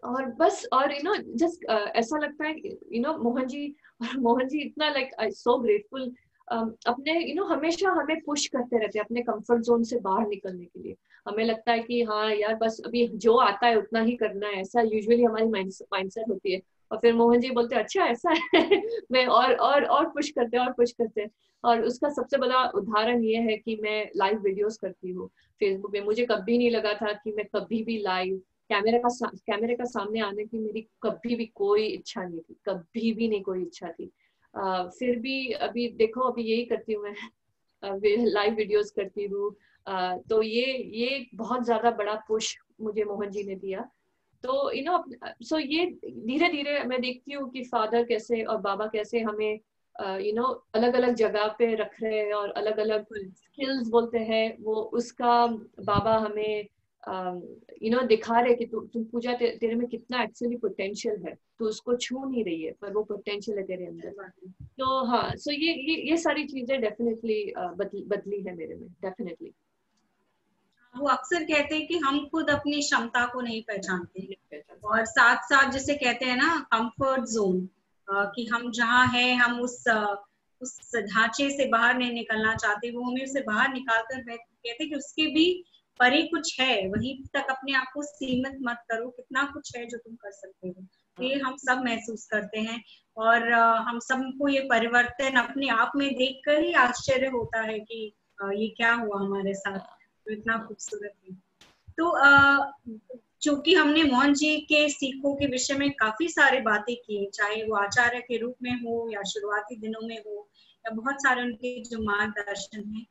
और बस, और जस्ट ऐसा लगता है मोहन जी इतना लाइक आई सो ग्रेटफुल, अपने हमेशा हमें पुश करते रहते हैं अपने कंफर्ट जोन से बाहर निकलने के लिए। हमें लगता है कि हाँ यार बस अभी जो आता है उतना ही करना है, ऐसा यूजुअली हमारी माइंडसेट होती है। और फिर मोहन जी बोलते हैं अच्छा ऐसा है मैं और पुश करते हैं। और उसका सबसे बड़ा उदाहरण ये है कि मैं लाइव वीडियोस करती हूँ फेसबुक पे। मुझे कभी नहीं लगा था कि मैं कभी भी लाइव कैमरे का सामने आने की मेरी कभी भी कोई इच्छा नहीं थी, कभी भी नहीं कोई इच्छा थी। फिर भी अभी देखो अभी यही करती हूँ मैं, लाइव वीडियोस करती हूँ। तो ये बहुत ज्यादा बड़ा पुश मुझे मोहन जी ने दिया। तो सो ये धीरे धीरे मैं देखती हूँ कि फादर कैसे और बाबा कैसे हमें अलग अलग जगह पे रख रहे हैं, और अलग अलग स्किल्स बोलते हैं वो उसका बाबा हमें दिखा रहे कि तुम पूजा तेरे में कितना एक्चुअली पोटेंशियल है, तू उसको छू नहीं रही है पर वो पोटेंशियल है तेरे अंदर। तो हाँ, सो ये सारी चीजें डेफिनेटली बदली है मेरे में, डेफिनेटली। वो अक्सर कहते हैं कि हम खुद अपनी क्षमता को नहीं पहचानते, और साथ साथ जैसे कहते हैं ना कंफर्ट जोन, कि हम जहाँ हैं हम उस ढांचे से बाहर नहीं निकलना चाहते, वो हमें उसे बाहर निकाल कर कहते हैं कि उसके भी परे कुछ है, वहीं तक अपने आप को सीमित मत करो, कितना कुछ है जो तुम कर सकते हो। ये हम सब महसूस करते हैं, और हम सबको ये परिवर्तन अपने आप में देखकर ही आश्चर्य होता है कि ये क्या हुआ हमारे साथ, तो इतना खूबसूरत है। तो चूंकि हमने मोहन जी के सीखों के विषय में काफी सारे बातें की, चाहे वो आचार्य के रूप में हो या शुरुआती दिनों में हो या बहुत सारे उनके जो मार्गदर्शन है,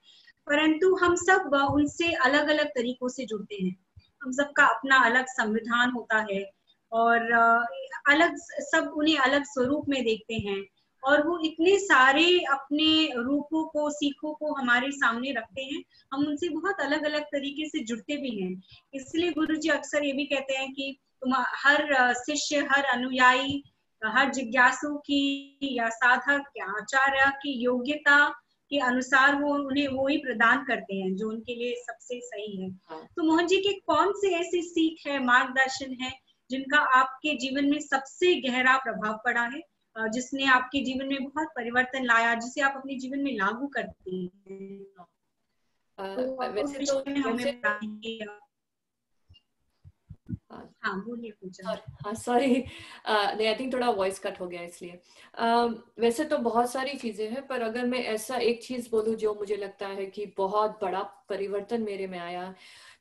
परंतु हम सब उनसे अलग अलग तरीकों से जुड़ते हैं। हम सबका अपना अलग संविधान होता है, और अलग सब उन्हें अलग स्वरूप में देखते हैं, और वो इतने सारे अपने रूपों को सीखों को हमारे सामने रखते हैं, हम उनसे बहुत अलग अलग तरीके से जुड़ते भी हैं। इसलिए गुरुजी अक्सर ये भी कहते हैं कि तुम हर शिष्य, हर अनुयायी, हर जिज्ञासु की या साधक या आचार्य की योग्यता के अनुसार वो उन्हें वो ही प्रदान करते हैं जो उनके लिए सबसे सही है। तो मोहन जी के कौन से ऐसी सीख है, मार्गदर्शन है, जिनका आपके जीवन में सबसे गहरा प्रभाव पड़ा है, जिसने आपके जीवन में बहुत परिवर्तन लाया, जिसे आप अपने जीवन में लागू करते हैं? तो उस विषय में हमें बताइए। हाँ बोलिए पूजा। हाँ सॉरी, नहीं आई थिंक थोड़ा वॉइस कट हो गया इसलिए। वैसे तो बहुत सारी चीजें हैं, पर अगर मैं ऐसा एक चीज बोलूं जो मुझे लगता है कि बहुत बड़ा परिवर्तन मेरे में आया,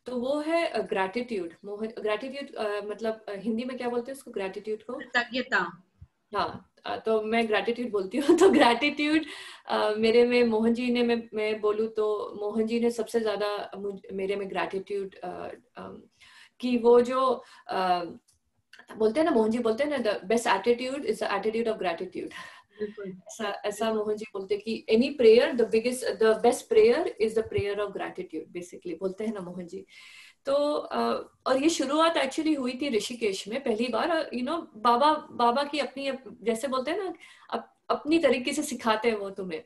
तो वो है ग्रैटिट्यूड। ग्रैटिट्यूड मतलब हिंदी में क्या बोलते हैं उसको, ग्रैटिट्यूड को? कृतज्ञता। हाँ, तो मैं ग्रैटिट्यूड बोलती हूँ। तो ग्रैटिट्यूड मेरे में मोहन जी ने, मैं बोलूँ तो मोहन जी ने सबसे ज्यादा मेरे में ग्रैटिट्यूड कि वो जो बोलते हैं ना, मोहन जी बोलते हैं ना, the best attitude is the attitude of gratitude. बिल्कुल। ऐसा ऐसा मोहन जी बोलते हैं कि any prayer, the best prayer is the prayer of gratitude, basically बोलते हैं ना मोहन जी। तो और ये शुरुआत एक्चुअली हुई थी ऋषिकेश में पहली बार। यू नो बाबा बाबा की अपनी, जैसे बोलते हैं ना, अपनी तरीके से सिखाते हैं वो तुम्हें।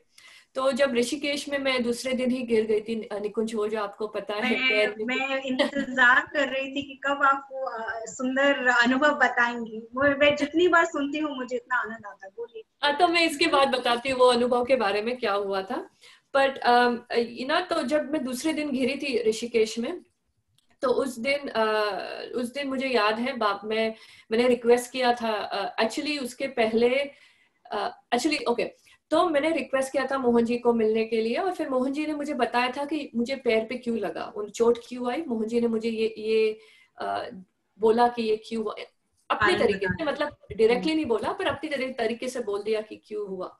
तो जब ऋषिकेश में मैं दूसरे दिन ही गिर गई थी निकुंज, वो जो आपको पता है पैर में। मैं इंतजार कर रही थी कि कब आप वो सुंदर अनुभव बताएंगी। वो मैं जितनी बार सुनती हूँ मुझे इतना आनंद आता है। बोलिए। तो मैं इसके बाद बताती हूँ वो अनुभव के बारे में क्या हुआ था। बट ना, तो जब मैं दूसरे दिन घिरी थी ऋषिकेश में, तो उस दिन मुझे याद है मैंने रिक्वेस्ट किया था एक्चुअली उसके पहले। एक्चुअली ओके, तो मैंने रिक्वेस्ट किया था मोहन जी को मिलने के लिए, और फिर मोहन जी ने मुझे बताया था कि मुझे पैर पे क्यों लगा, उन चोट क्यों आई। मोहन जी ने मुझे ये बोला कि ये क्यों हुआ, अपने कारण तरीके से, बताना। मतलब डायरेक्टली नहीं बोला पर अपनी तरीके से बोल दिया कि क्यों हुआ।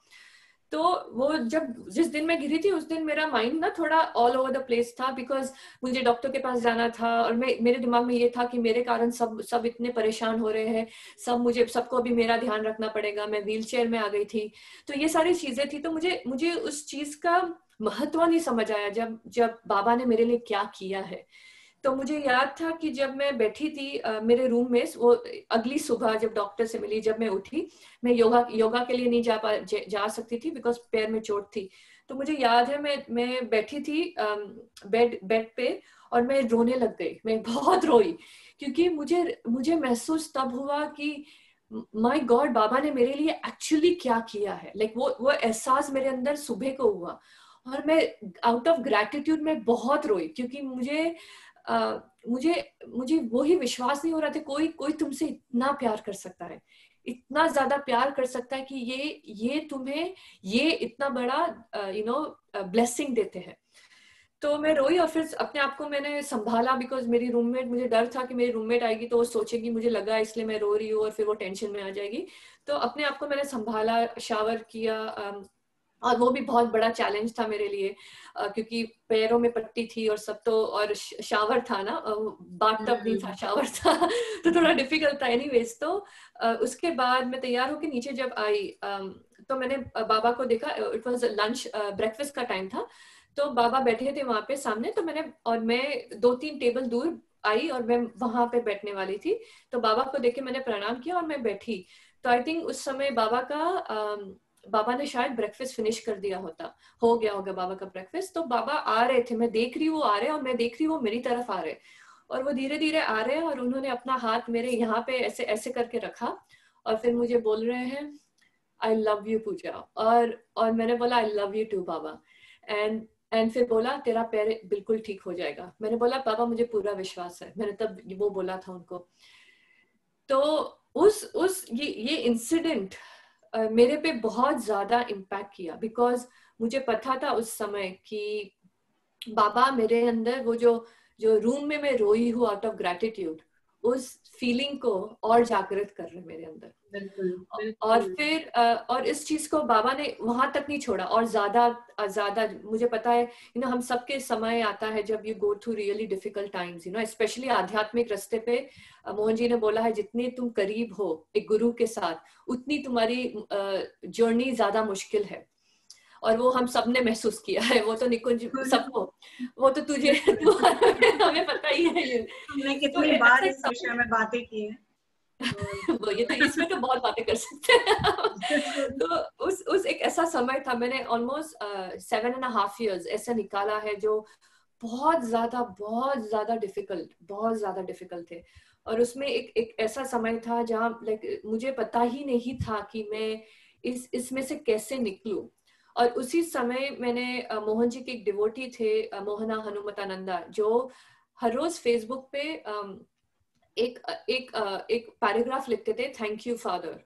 तो वो जिस दिन मैं गिरी थी उस दिन मेरा माइंड ना थोड़ा ऑल ओवर द प्लेस था, बिकॉज मुझे डॉक्टर के पास जाना था, और मेरे दिमाग में ये था कि मेरे कारण सब इतने परेशान हो रहे हैं, सबको अभी मेरा ध्यान रखना पड़ेगा। मैं व्हीलचेयर में आ गई थी, तो ये सारी चीजें थी। तो मुझे उस चीज का महत्व नहीं समझ आया जब बाबा ने मेरे लिए क्या किया है। तो मुझे याद था कि जब मैं बैठी थी मेरे रूम में, वो अगली सुबह जब डॉक्टर से मिली, जब मैं उठी, मैं योगा के लिए नहीं जा सकती थी बिकॉज पैर में चोट थी। तो मुझे याद है मैं बैठी थी बेड पे, और मैं रोने लग गई, मैं बहुत रोई, क्योंकि मुझे महसूस तब हुआ कि माय गॉड, बाबा ने मेरे लिए एक्चुअली क्या किया है। लाइक वो एहसास मेरे अंदर सुबह को हुआ, और मैं आउट ऑफ ग्रैटिट्यूड में बहुत रोई, क्योंकि मुझे मुझे वो ही विश्वास नहीं हो रहा था कोई तुमसे इतना प्यार कर सकता है, इतना ज्यादा प्यार कर सकता है कि ये तुम्हें ये इतना बड़ा ब्लेसिंग देते हैं। तो मैं रोई, और फिर अपने आप को मैंने संभाला, बिकॉज मेरी रूममेट, मुझे डर था कि मेरी रूममेट आएगी तो वो सोचेगी मुझे लगा इसलिए मैं रो रही हूँ, और फिर वो टेंशन में आ जाएगी। तो अपने आप को मैंने संभाला, शावर किया, और वो भी बहुत बड़ा चैलेंज था मेरे लिए, क्योंकि पैरों में पट्टी थी और सब, तो और शावर था ना, बाथ टब नहीं था, शावर था। तो थोड़ा डिफिकल्ट था। एनीवेज, तो उसके बाद मैं तैयार होकर नीचे जब आई, तो मैंने बाबा को देखा। इट वाज लंच, ब्रेकफास्ट का टाइम था, तो बाबा बैठे थे वहां पे सामने। तो मैं 2-3 टेबल दूर आई, और मैं वहां पे बैठने वाली थी। तो बाबा को देख के मैंने प्रणाम किया और मैं बैठी। तो आई थिंक उस समय बाबा ने शायद ब्रेकफास्ट फिनिश कर दिया हो गया होगा बाबा का ब्रेकफास्ट। तो बाबा आ रहे थे, मैं देख रही हूँ वो आ रहे हैं, और मैं देख रही हूँ वो मेरी तरफ आ रहे, और वो धीरे धीरे आ रहे हैं, और उन्होंने अपना हाथ मेरे यहाँ पे ऐसे ऐसे करके रखा, और फिर मुझे बोल रहे हैं आई लव यू पूजा। और मैंने बोला आई लव यू टू बाबा। एंड फिर बोला तेरा पैर बिल्कुल ठीक हो जाएगा। मैंने बोला बाबा मुझे पूरा विश्वास है, मैंने तब वो बोला था उनको। तो ये इंसिडेंट मेरे पे बहुत ज्यादा इम्पैक्ट किया, बिकॉज मुझे पता था उस समय कि बाबा मेरे अंदर वो जो रूम में मैं रोई हूँ आउट ऑफ ग्रैटिट्यूड, उस फीलिंग को और जागृत कर रहे मेरे अंदर। बिल्कुल और बिल्कुल। फिर और इस चीज को बाबा ने वहां तक नहीं छोड़ा, और ज्यादा मुझे पता है हम सबके समय आता है जब you go through really difficult times, specially आध्यात्मिक रास्ते पे। मोहन जी ने बोला है जितने तुम करीब हो एक गुरु के साथ, उतनी तुम्हारी जर्नी ज्यादा मुश्किल है। और वो हम सब ने महसूस किया है, वो तो निकुंज सबको, वो तो तुझे हमें पता ही है ये। हमने तो कितनी ऐसा बार एक इस विषय में बातें की हैं। वो ये तो इसमें तो बहुत बातें कर सकते हैं। बिल्कुल। तो उस एक ऐसा समय था, मैंने ऑलमोस्ट 7.5 years ऐसा निकाला है, जो बहुत ज्यादा डिफिकल्ट थे। और उसमें एक ऐसा समय था जहाँ लाइक मुझे पता ही नहीं था कि मैं इसमें से कैसे निकलूं। और उसी समय मैंने मोहन जी के एक डिवोटी थे, मोहना हनुमतानंदा, जो हर रोज फेसबुक पे एक एक एक पैराग्राफ लिखते थे, थैंक यू फादर,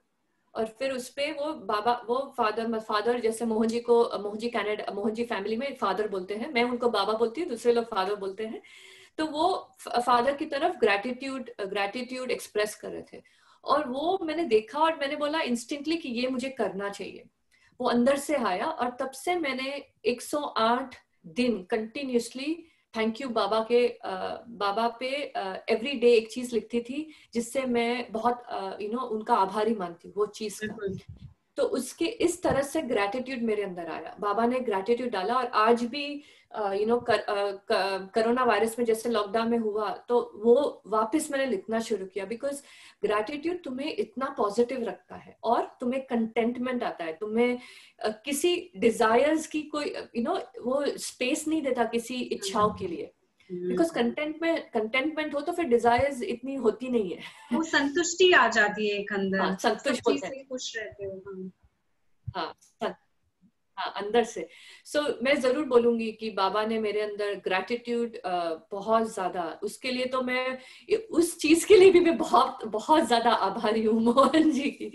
और फिर उसपे वो बाबा, वो फादर जैसे मोहन जी को, मोहन जी कनाडा, मोहन जी फैमिली में फादर बोलते हैं, मैं उनको बाबा बोलती हूँ, दूसरे लोग फादर बोलते हैं, तो वो फादर की तरफ ग्रेटिट्यूड एक्सप्रेस कर रहे थे। और वो मैंने देखा और मैंने बोला इंस्टेंटली कि ये मुझे करना चाहिए, वो अंदर से आया। और तब से मैंने 108 दिन कंटिन्यूसली थैंक यू बाबा के बाबा पे एवरी डे एक चीज लिखती थी, जिससे मैं बहुत उनका आभारी मानती हूँ वो चीज का। तो उसके इस तरह से ग्रेटिट्यूड मेरे अंदर आया, बाबा ने ग्रेटिट्यूड डाला। और आज भी कोरोना वायरस में जैसे लॉकडाउन में हुआ, तो वो वापस मैंने लिखना शुरू किया, बिकॉज ग्रेटिट्यूड तुम्हें इतना पॉजिटिव रखता है और तुम्हें कंटेंटमेंट आता है, तुम्हें किसी डिजायर्स की कोई वो स्पेस नहीं देता किसी इच्छाओं के लिए, बिकॉज कंटेंटमेंट हो तो फिर डिजायर्स इतनी होती नहीं है, वो संतुष्टि आ जाती है एक अंदर। हाँ, संतुष्ट सब चीज होता है, से खुश रहते हो। हाँ, हाँ, अंदर से। मैं जरूर बोलूंगी कि बाबा ने मेरे अंदर ग्रेटिट्यूड बहुत ज्यादा, उसके लिए तो मैं उस चीज के लिए भी मैं बहुत बहुत ज्यादा आभारी हूँ मोहन जी की।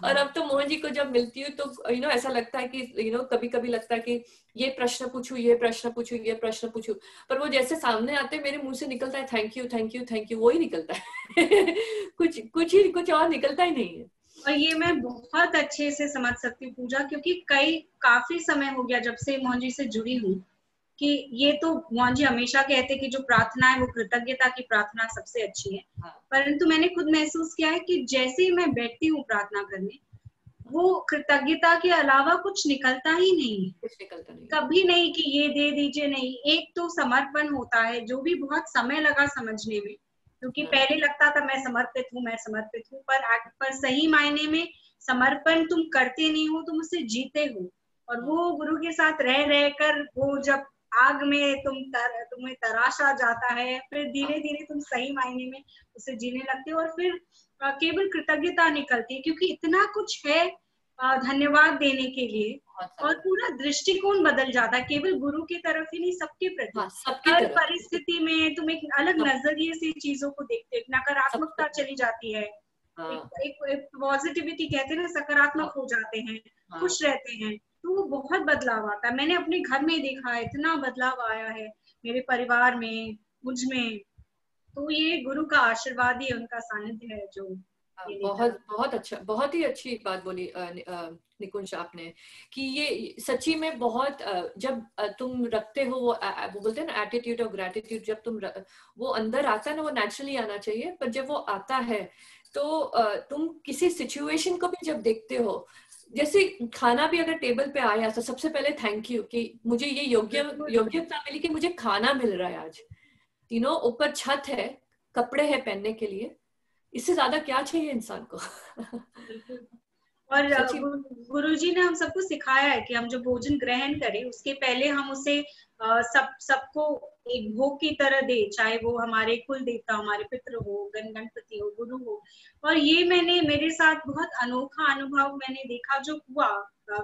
और अब तो मोहन जी को जब मिलती हूँ तो ऐसा लगता है कि कभी कभी लगता है कि ये प्रश्न पूछूं, ये प्रश्न पूछूं, ये प्रश्न पूछूं, पर वो जैसे सामने आते मेरे मुंह से निकलता है thank you thank you thank you, वो ही निकलता है कुछ और निकलता ही नहीं है। और ये मैं बहुत अच्छे से समझ सकती हूँ पूजा, क्योंकि काफी समय हो गया जब से मोहन जी से जुड़ी हूँ, कि ये तो मोहन जी हमेशा कहते कि जो प्रार्थना है वो कृतज्ञता की प्रार्थना सबसे अच्छी है। हाँ, परंतु मैंने खुद महसूस किया है कि जैसे ही मैं बैठती हूँ प्रार्थना करने, वो कृतज्ञता के अलावा कुछ निकलता ही नहीं है। कुछ निकलता नहीं, कभी नहीं कि ये दे दीजिए, नहीं। एक तो समर्पण होता है, जो भी बहुत समय लगा समझने में, क्योंकि हाँ, पहले लगता था मैं समर्पित हूँ, पर सही मायने में समर्पण तुम करते नहीं हो, तुम उसे जीते हो। और हाँ, वो गुरु के साथ रह रह कर वो जब आग में तुम्हें तराशा जाता है, फिर धीरे हाँ, धीरे तुम सही मायने में उसे जीने लगते हो, और फिर केवल कृतज्ञता निकलती है, क्योंकि इतना कुछ है धन्यवाद देने के लिए। बहुत और सारा, पूरा दृष्टिकोण बदल जाता है, केवल गुरु की तरफ ही नहीं, सबके प्रति। हाँ, सबकी हर तरफ, परिस्थिति में तुम एक अलग सब नजरिए से चीजों को देखते हो, सबसे, नकारात्मकता चली जाती है, हाँ, एक पॉजिटिविटी कहते हैं ना, सकारात्मक हाँ, हो जाते हैं, हाँ, खुश रहते हैं। तो वो बहुत बदलाव आता है, मैंने अपने घर में देखा है, इतना बदलाव आया है मेरे परिवार में, मुझ में। तो ये गुरु का आशीर्वाद ही, उनका सानिध्य है जो ये लेकर बहुत आता बहुत अच्छा, बहुत ही अच्छी बात बोली निकुंज आपने, कि ये सच्ची में बहुत जब तुम रखते हो वो बोलते हैं ना एटीट्यूड ऑफ ग्रेटिट्यूड, जब वो अंदर आता है ना, वो नेचुरली आना चाहिए, पर जब वो आता है तो तुम किसी सिचुएशन को भी जब देखते हो, जैसे खाना भी अगर टेबल पे आया तो सबसे पहले थैंक यू कि मुझे ये बिल्कुल। योग्यता मिली कि मुझे खाना मिल रहा है आज, ऊपर छत है, कपड़े हैं पहनने के लिए, इससे ज्यादा क्या चाहिए इंसान को। बिल्कुल। और सच्ची, गुरुजी ने हम सबको सिखाया है कि हम जो भोजन ग्रहण करें उसके पहले हम उसे सबको एक भोग की तरह दे, चाहे वो हमारे कुल देवता, हमारे पितृ हो, गणपति हो, गुरु हो। और ये मेरे साथ बहुत अनोखा अनुभव मैंने देखा जो हुआ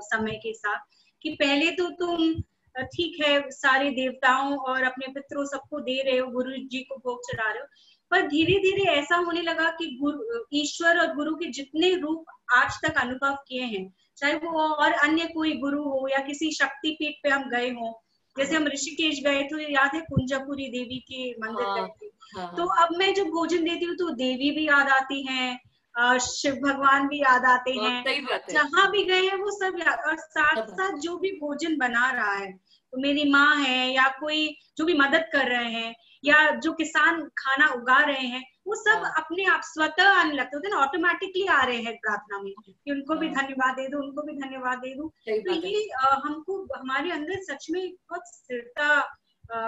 समय के साथ, कि पहले तो तुम ठीक है सारे देवताओं और अपने पितरों सबको दे रहे हो, गुरु जी को भोग चढ़ा रहे हो, पर धीरे धीरे ऐसा होने लगा कि गुरु, ईश्वर और गुरु के जितने रूप आज तक अनुभव किए हैं, चाहे वो और अन्य कोई गुरु हो या किसी शक्तिपीठ पे हम गए हों, जैसे हाँ, हम ऋषिकेश गए थे, याद है कुंजापुरी देवी के मंदिर हाँ, गए थे। हाँ, तो हाँ, अब मैं जब भोजन देती हूँ तो देवी भी याद आती हैं, शिव भगवान भी याद आते हाँ, हैं, सही बात है, जहां भी गए हैं वो सब याद। और साथ सब, साथ जो भी भोजन बना रहा है, तो मेरी माँ है या कोई जो भी मदद कर रहे हैं, या जो किसान खाना उगा रहे हैं, वो सब हाँ, अपने आप स्वतः आने लगते होते हैं ना, ऑटोमेटिकली आ रहे हैं प्रार्थना में, कि उनको भी हाँ, धन्यवाद दे दूं, उनको भी धन्यवाद दे दूं। सही तो बात है, ये हमको हमारे अंदर सच में बहुत स्थिरता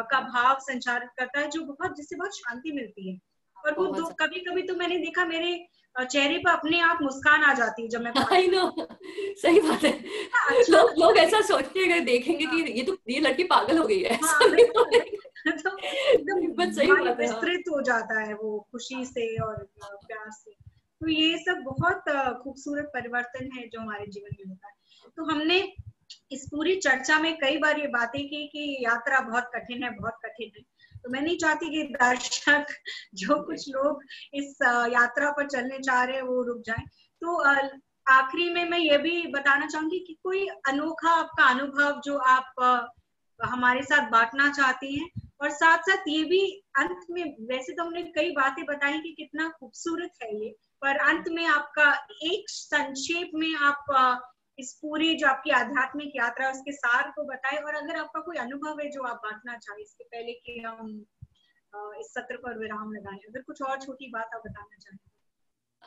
का भाव संचारित करता है, जो बहुत जिससे बहुत शांति मिलती है। और वो बहुत कभी कभी तो मैंने देखा मेरे चेहरे पर अपने आप मुस्कान आ जाती है जब मैं आई प्रार्थना नो, करती हूँ, सही बात है। कितना अच्छा लोग लगता है। ऐसा सोचते हैं, अगर देखेंगे कि हाँ, ये लड़की पागल हो गई है, ऐसा हाँ, नहीं बिल्कुल। बोलेंगे। तो एकदम बट सही मन बात है, हाँ, विस्तृत हो जाता है वो खुशी से और प्यार से। तो ये सब बहुत खूबसूरत परिवर्तन है जो हमारे जीवन में होता है। तो हमने इस पूरी चर्चा में कई बार ये बातें की कि यात्रा बहुत कठिन है, बहुत कठिन है। तो मैं नहीं चाहती कि दर्शक जो कुछ लोग इस यात्रा पर चलने चाह रहे हैं वो रुक जाएं। तो आखिरी में मैं ये भी बताना चाहूंगी कि कोई अनोखा आपका अनुभव जो आप हमारे साथ बांटना चाहती हैं, और साथ साथ ये भी अंत में, वैसे तो हमने कई बातें बताई कि कितना खूबसूरत है ये, पर अंत में आपका एक संक्षेप में आप इस पूरी जो आपकी आध्यात्मिक यात्रा है उसके सार को बताएं, और अगर आपका कोई अनुभव है जो आप बांटना चाहें इसके पहले कि हम इस सत्र पर विराम लगाएं, अगर कुछ और छोटी बात आप बताना चाहें।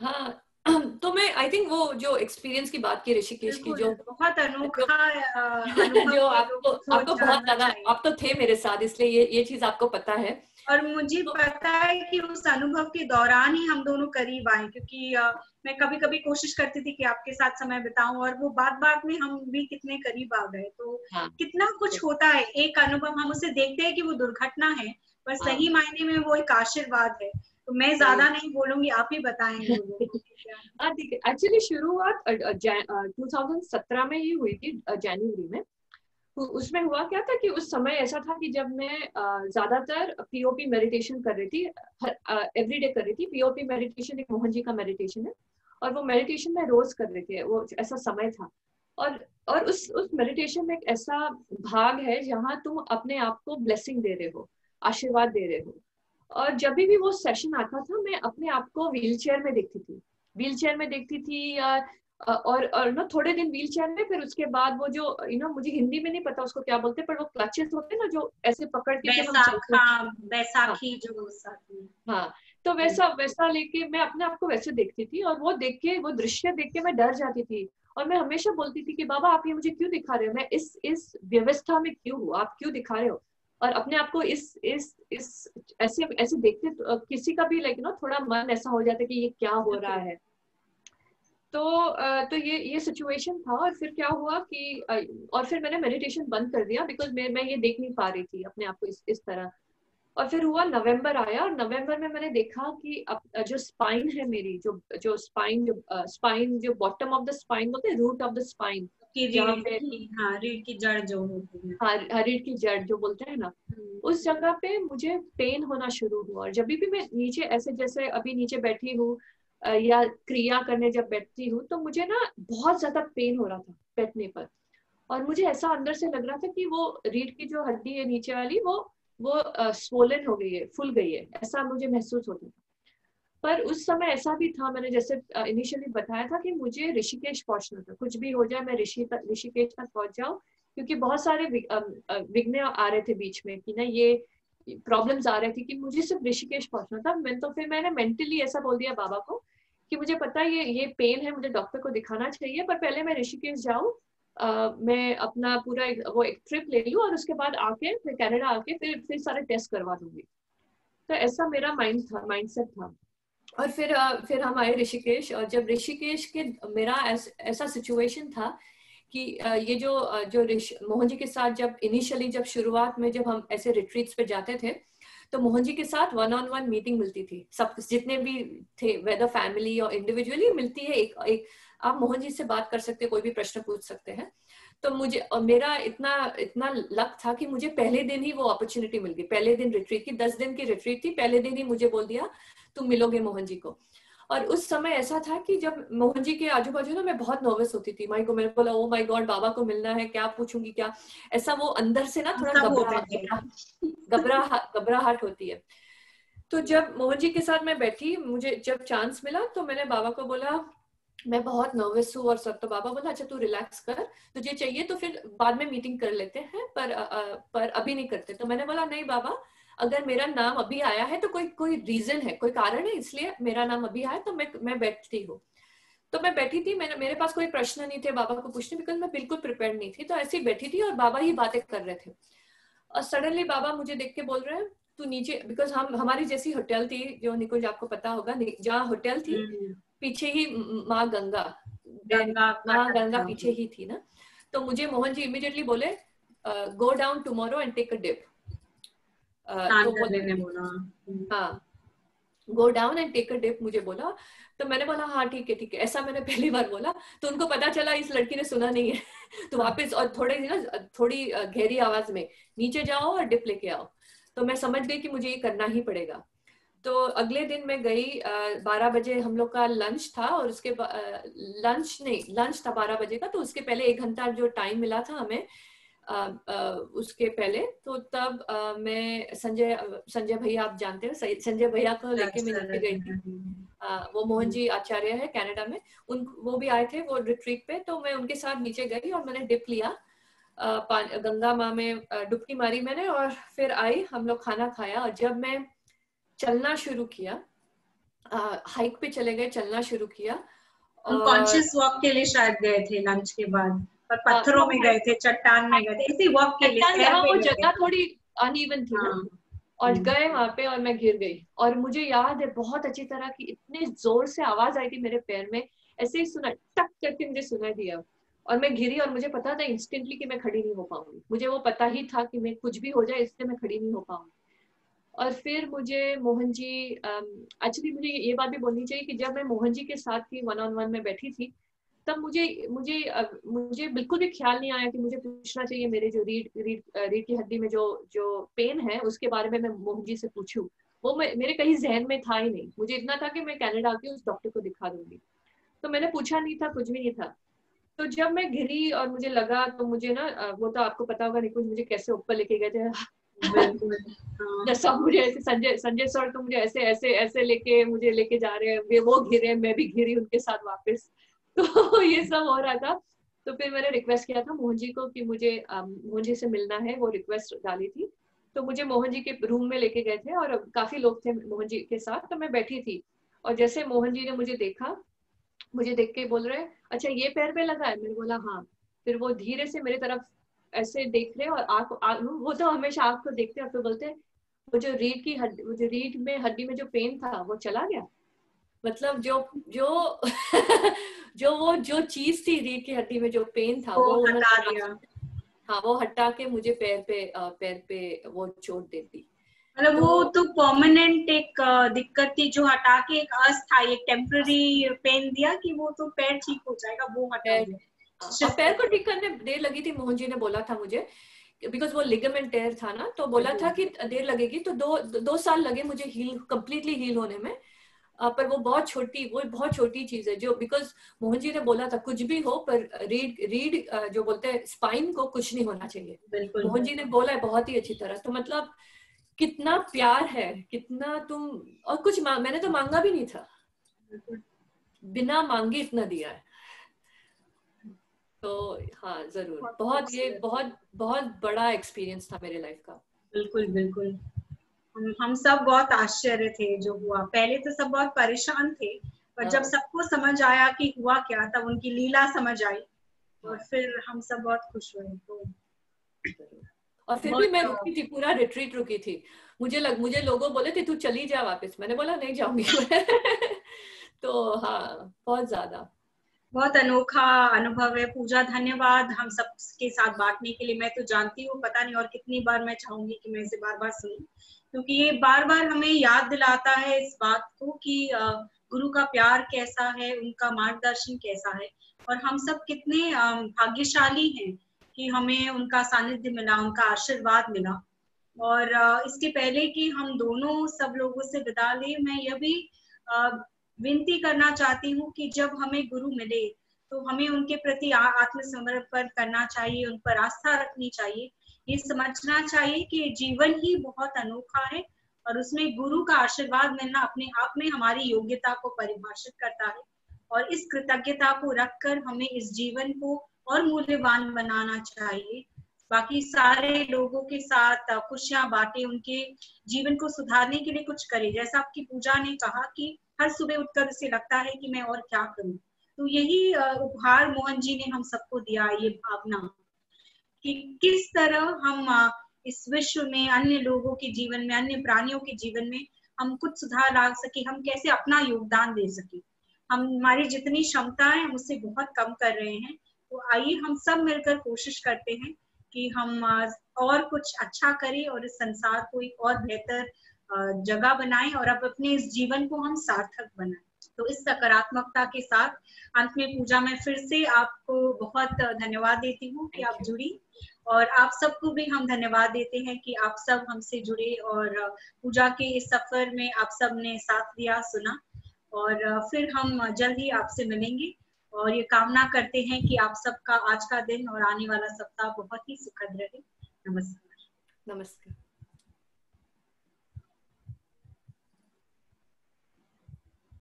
हाँ, तो मैं आई थिंक वो जो एक्सपीरियंस की बात की ऋषिकेश की, जो बहुत अनोखा अनुभव जो आपको बहुत ज्यादा, आप तो थे मेरे साथ इसलिए ये चीज आपको पता है। और मुझे पता है कि उस अनुभव के दौरान ही हम दोनों करीब आए, क्योंकि मैं कभी कभी कोशिश करती थी कि आपके साथ समय बिताऊं, और वो बात में हम भी कितने करीब आ गए। तो हाँ, कितना कुछ होता है, एक अनुभव हम उसे देखते हैं कि वो दुर्घटना है, पर सही मायने में वो एक आशीर्वाद है। तो मैं ज्यादा नहीं बोलूंगी, आप ही बताएंगे। ठीक है। एक्चुअली शुरुआत 2017 में ही हुई थी, जनवरी में। उसमें हुआ क्या था कि उस समय ऐसा था कि जब मैं ज्यादातर पीओपी मेडिटेशन कर रही थी, एवरीडे कर रही थी। पीओपी मेडिटेशन एक मोहन जी का मेडिटेशन है, और वो मेडिटेशन मैं रोज कर रही थी, वो ऐसा समय था। और उस मेडिटेशन में एक ऐसा भाग है जहाँ तुम अपने आप को ब्लेसिंग दे रहे हो, आशीर्वाद दे रहे हो। और जब भी वो सेशन आता था मैं अपने आप को व्हीलचेयर में देखती थी या और ना थोड़े दिन व्हीलचेयर में, फिर उसके बाद वो जो मुझे हिंदी में नहीं पता उसको क्या बोलते, पर वो क्लचेस होते हैं ना जो ऐसे पकड़ के बैसाखी जो हाँ, तो वैसा लेके मैं अपने आप को वैसे देखती थी, और वो देख के, वो दृश्य देख के मैं डर जाती थी। और मैं हमेशा बोलती थी कि बाबा आप ये मुझे क्यों दिखा रहे हो, मैं इस व्यवस्था में क्यों हूँ, आप क्यों दिखा रहे हो। और अपने आप को इस ऐसे देखते किसी का भी थोड़ा मन ऐसा हो जाता है कि ये क्या हो रहा है। तो ये सिचुएशन था। और फिर क्या हुआ कि और फिर मैंने मेडिटेशन बंद कर दिया, बिकॉज मैं ये देख नहीं पा रही थी अपने आप को इस तरह। और फिर हुआ नवंबर आया, और नवंबर में मैंने देखा कि जो स्पाइन है मेरी, जो स्पाइन जो बॉटम ऑफ द स्पाइन बोलते हैं, रूट ऑफ द स्पाइन, जहाँ पे रीढ़ की जड़ जो होती है, हाँ रीढ़ की जड़ जो बोलते हैं ना, उस जगह पे मुझे पेन होना शुरू हुआ। और जब भी मैं नीचे ऐसे जैसे अभी नीचे बैठी हूँ या क्रिया करने जब बैठती हूँ, तो मुझे ना बहुत ज्यादा पेन हो रहा था बैठने पर। और मुझे ऐसा अंदर से लग रहा था कि वो रीढ़ की जो हड्डी है नीचे वाली, वो स्वोलन हो गई है, फूल गई है, ऐसा मुझे महसूस होता था। पर उस समय ऐसा भी था, मैंने जैसे इनिशियली बताया था कि मुझे ऋषिकेश पहुंचना था, कुछ भी हो जाए मैं ऋषिकेश तक पहुंच जाऊं, क्योंकि बहुत सारे विघ्न आ रहे थे बीच में कि ना, ये प्रॉब्लम्स आ रहे थे कि मुझे सिर्फ ऋषिकेश पहुंचना था। फिर मैंने मेंटली ऐसा बोल दिया बाबा को कि मुझे पता है ये पेन है, मुझे डॉक्टर को दिखाना चाहिए, पर पहले मैं ऋषिकेश जाऊं, मैं अपना पूरा एक ट्रिप ले लूं, और उसके बाद आके फिर कनाडा आके फिर सारे टेस्ट करवा दूंगी। तो ऐसा मेरा माइंडसेट था। और फिर हम आए ऋषिकेश। और जब ऋषिकेश के मेरा ऐसा सिचुएशन था कि ये जो मोहन जी के साथ जब इनिशियली जब शुरुआत में जब हम ऐसे रिट्रीट्स पे जाते थे, तो मोहन जी के साथ 1-on-1 मीटिंग मिलती थी, सब जितने भी थे, वेदर फैमिली और इंडिविजुअली मिलती है। एक आप मोहन जी से बात कर सकते हैं, कोई भी प्रश्न पूछ सकते हैं। तो मुझे और मेरा इतना लक था कि मुझे पहले दिन ही वो अपॉर्चुनिटी मिल गई। पहले दिन रिट्रीट की, 10 दिन की रिट्रीट थी, पहले दिन ही मुझे बोल दिया तुम मिलोगे मोहन जी को। और उस समय ऐसा था कि जब मोहन जी के आजू बाजू ना मैं बहुत नर्वस होती थी। मैंने बोला ओ माय गॉड, बाबा को मिलना है, क्या पूछूंगी क्या, ऐसा वो अंदर से ना थोड़ा घबराहट होती है। तो जब मोहन जी के साथ मैं बैठी, मुझे जब चांस मिला तो मैंने बाबा को बोला मैं बहुत नर्वस हूँ और सब। तो बाबा बोला अच्छा तू रिलैक्स कर, तुझे चाहिए तो फिर बाद में मीटिंग कर लेते हैं, पर अभी नहीं करते। तो मैंने बोला नहीं बाबा, अगर मेरा नाम अभी आया है तो कोई रीजन है, कोई कारण है, इसलिए मेरा नाम अभी आया तो मैं बैठती हूँ। तो मैं बैठी थी, मेरे पास कोई प्रश्न नहीं थे बाबा को पूछने, बिकॉज मैं बिल्कुल प्रिपेयर नहीं थी। तो ऐसे ही बैठी थी और बाबा ही बातें कर रहे थे। और सडनली बाबा मुझे देख के बोल रहे हैं तू नीचे, बिकॉज हमारी जैसी होटल थी, जो निकुंज आपको पता होगा, जहाँ होटल थी पीछे ही माँ गंगा पीछे ही थी ना। तो मुझे मोहन जी इमीडिएटली बोले go down tomorrow and take a dip. तो बोला हाँ, go down and take a dip, मुझे बोला। तो मैंने बोला हाँ ठीक है, ऐसा मैंने पहली बार बोला। तो उनको पता चला इस लड़की ने सुना नहीं है। तो वापस और थोड़ी गहरी आवाज में नीचे जाओ और डिप लेके आओ। तो मैं समझ गई कि मुझे ये करना ही पड़ेगा। तो अगले दिन मैं गई, 12 बजे हम लोग का लंच था, और उसके लंच था 12 बजे का, तो उसके पहले 1 घंटा जो टाइम मिला था हमें, उसके पहले तो तब मैं संजय भैया, आप जानते हो संजय भैया को लेके मैं नीचे गई थी। वो मोहन जी आचार्य है कनाडा में, वो भी आए थे वो रिट्रीट पे, तो मैं उनके साथ नीचे गई और मैंने डिप लिया, गंगा माँ में डुबकी मारी मैंने, और फिर आई, हम लोग खाना खाया, और जब मैं चलना शुरू किया, हाइक पे चले गए, चलना शुरू किया। कॉन्शियस वॉक के लिए शायद गए थे लंच के बाद, और पत्थरों में गए थे, चट्टान में गए थे, इसी वॉक के लिए। वो जगह थोड़ी अनइवन थी ना, और गए वहां पे, और मैं गिर गई, और मुझे याद है बहुत अच्छी तरह कि इतने जोर से आवाज आई थी मेरे पैर में, ऐसे ही सुना, टक करके मुझे सुनाई दिया, और मैं गिरी, और मुझे पता था इंस्टेंटली कि मैं खड़ी नहीं हो पाऊंगी, मुझे वो पता ही था कि मैं कुछ भी हो जाए इससे मैं खड़ी नहीं हो पाऊंगी। और फिर मुझे मोहन जी, एक्चुअली मुझे ये बात भी बोलनी चाहिए कि जब मैं मोहन जी के साथ थी, 1-on-1 में बैठी थी, तब मुझे बिल्कुल भी ख्याल नहीं आया कि मुझे पूछना चाहिए मेरे जो रीढ़ की हड्डी में जो पेन है उसके बारे में मैं मोहन जी से पूछूं। वो मेरे कहीं जहन में था ही नहीं, मुझे इतना था कि मैं कनाडा आके उस डॉक्टर को दिखा दूंगी, तो मैंने पूछा नहीं था, कुछ भी नहीं था। तो जब मैं गिरी और मुझे लगा, तो मुझे ना, वो तो आपको पता होगा निकुंज मुझे कैसे ऊपर लेके गए थे। जैसा मुझे ऐसे संजय सर तो मुझे ऐसे ऐसे ऐसे लेके जा रहे हैं, वो घिरे, मैं भी घिरी उनके साथ वापस। तो ये सब हो रहा था। तो फिर मैंने रिक्वेस्ट किया था मोहन जी को कि मुझे मोहन जी से मिलना है, वो रिक्वेस्ट डाली थी। तो मुझे मोहन जी के रूम में लेके गए थे, और काफी लोग थे मोहन जी के साथ, तो मैं बैठी थी, और जैसे मोहन जी ने मुझे देखा, मुझे देख के बोल रहे, अच्छा ये पैर पे लगा है, मैंने बोला हाँ। फिर वो धीरे से मेरे तरफ ऐसे देख रहे, और वो तो हमेशा आँख को देखते, और फिर बोलते, वो जो रीढ़ में हड्डी में जो पेन था वो चला गया। मतलब जो चीज थी रीढ़ की हड्डी में जो पेन था वो हटा दिया। हाँ, वो हटा के मुझे पैर पे वो चोट दे दी। मतलब वो तो परमानेंट एक दिक्कत थी जो हटा के एक अस्थायी, एक टेम्पररी पेन दिया कि वो तो पैर ठीक हो जाएगा, वो हटा दिया। और पैर को ठीक करने देर लगी थी, मोहन जी ने बोला था मुझे, बिकॉज वो लिगामेंट टेयर था ना, तो बोला था कि देर लगेगी, तो 2 साल लगे मुझे कंप्लीटली हील होने में। पर वो बहुत छोटी चीज है, जो बिकॉज मोहन जी ने बोला था कुछ भी हो पर रीढ़ जो बोलते हैं स्पाइन को कुछ नहीं होना चाहिए। मोहन जी ने बोला है बहुत ही अच्छी तरह। तो मतलब कितना प्यार है, कितना तुम, और कुछ मैंने तो मांगा भी नहीं था, बिना मांगे इतना दिया है। तो हाँ जरूर, बहुत बड़ा एक्सपीरियंस था मेरे लाइफ का। बिल्कुल बिल्कुल, हम सब बहुत आश्चर्य थे जो हुआ। पहले तो सब बहुत परेशान थे, पर जब सबको समझ आया कि हुआ क्या, तब उनकी लीला समझ आई, और फिर हम सब बहुत खुश हुए। तो और फिर भी मैं रुकी थी, पूरा रिट्रीट रुकी थी। मुझे लोगों बोले थे तू चली जा वापस, मैंने बोला नहीं जाऊंगी। तो हाँ, बहुत अनोखा अनुभव है। पूजा, धन्यवाद हम सब के साथ बांटने के लिए। मैं तो जानती हूँ, पता नहीं और कितनी बार मैं चाहूंगी कि मैं इसे बार बार सुनूं, क्योंकि ये बार बार हमें याद दिलाता है इस बात को कि गुरु का प्यार कैसा है, उनका मार्गदर्शन कैसा है, और हम सब कितने भाग्यशाली हैं कि हमें उनका सानिध्य मिला, उनका आशीर्वाद मिला। और इसके पहले कि हम दोनों सब लोगों से विदा लें, मैं यह भी विनती करना चाहती हूँ कि जब हमें गुरु मिले तो हमें उनके प्रति आत्मसमर्पण करना चाहिए, उन पर आस्था रखनी चाहिए, ये समझना चाहिए कि जीवन ही बहुत अनोखा है, और उसमें गुरु का आशीर्वाद मिलना अपने आप में हमारी योग्यता को परिभाषित करता है। और इस कृतज्ञता को रखकर हमें इस जीवन को और मूल्यवान बनाना चाहिए, बाकी सारे लोगों के साथ खुशियां बांटे, उनके जीवन को सुधारने के लिए कुछ करे। जैसा आपकी पूजा ने कहा कि हर सुबह उठकर उसे लगता है कि मैं और क्या करूं, तो यही उपहार मोहन जी ने हम सबको दिया, ये भावना कि किस तरह हम इस विश्व में अन्य लोगों के जीवन में, अन्य प्राणियों के जीवन में हम कुछ सुधार ला सके, हम कैसे अपना योगदान दे सके। हमारी जितनी क्षमता है हम उससे बहुत कम कर रहे हैं, तो आइए हम सब मिलकर कोशिश करते हैं कि हम और कुछ अच्छा करें और इस संसार को एक और बेहतर जगह बनाएं, और अब अपने इस जीवन को हम सार्थक बनाएं। तो इस सकारात्मकता के साथ अंत में पूजा में फिर से आपको बहुत धन्यवाद देती हूँ कि आप जुड़ी, और आप सबको भी हम धन्यवाद देते हैं कि आप सब हमसे जुड़े और पूजा के इस सफर में आप सब ने साथ दिया, सुना। और फिर हम जल्द ही आपसे मिलेंगे और ये कामना करते हैं कि आप सबका आज का दिन और आने वाला सप्ताह बहुत ही सुखद रहे। नमस्कार। नमस्कार।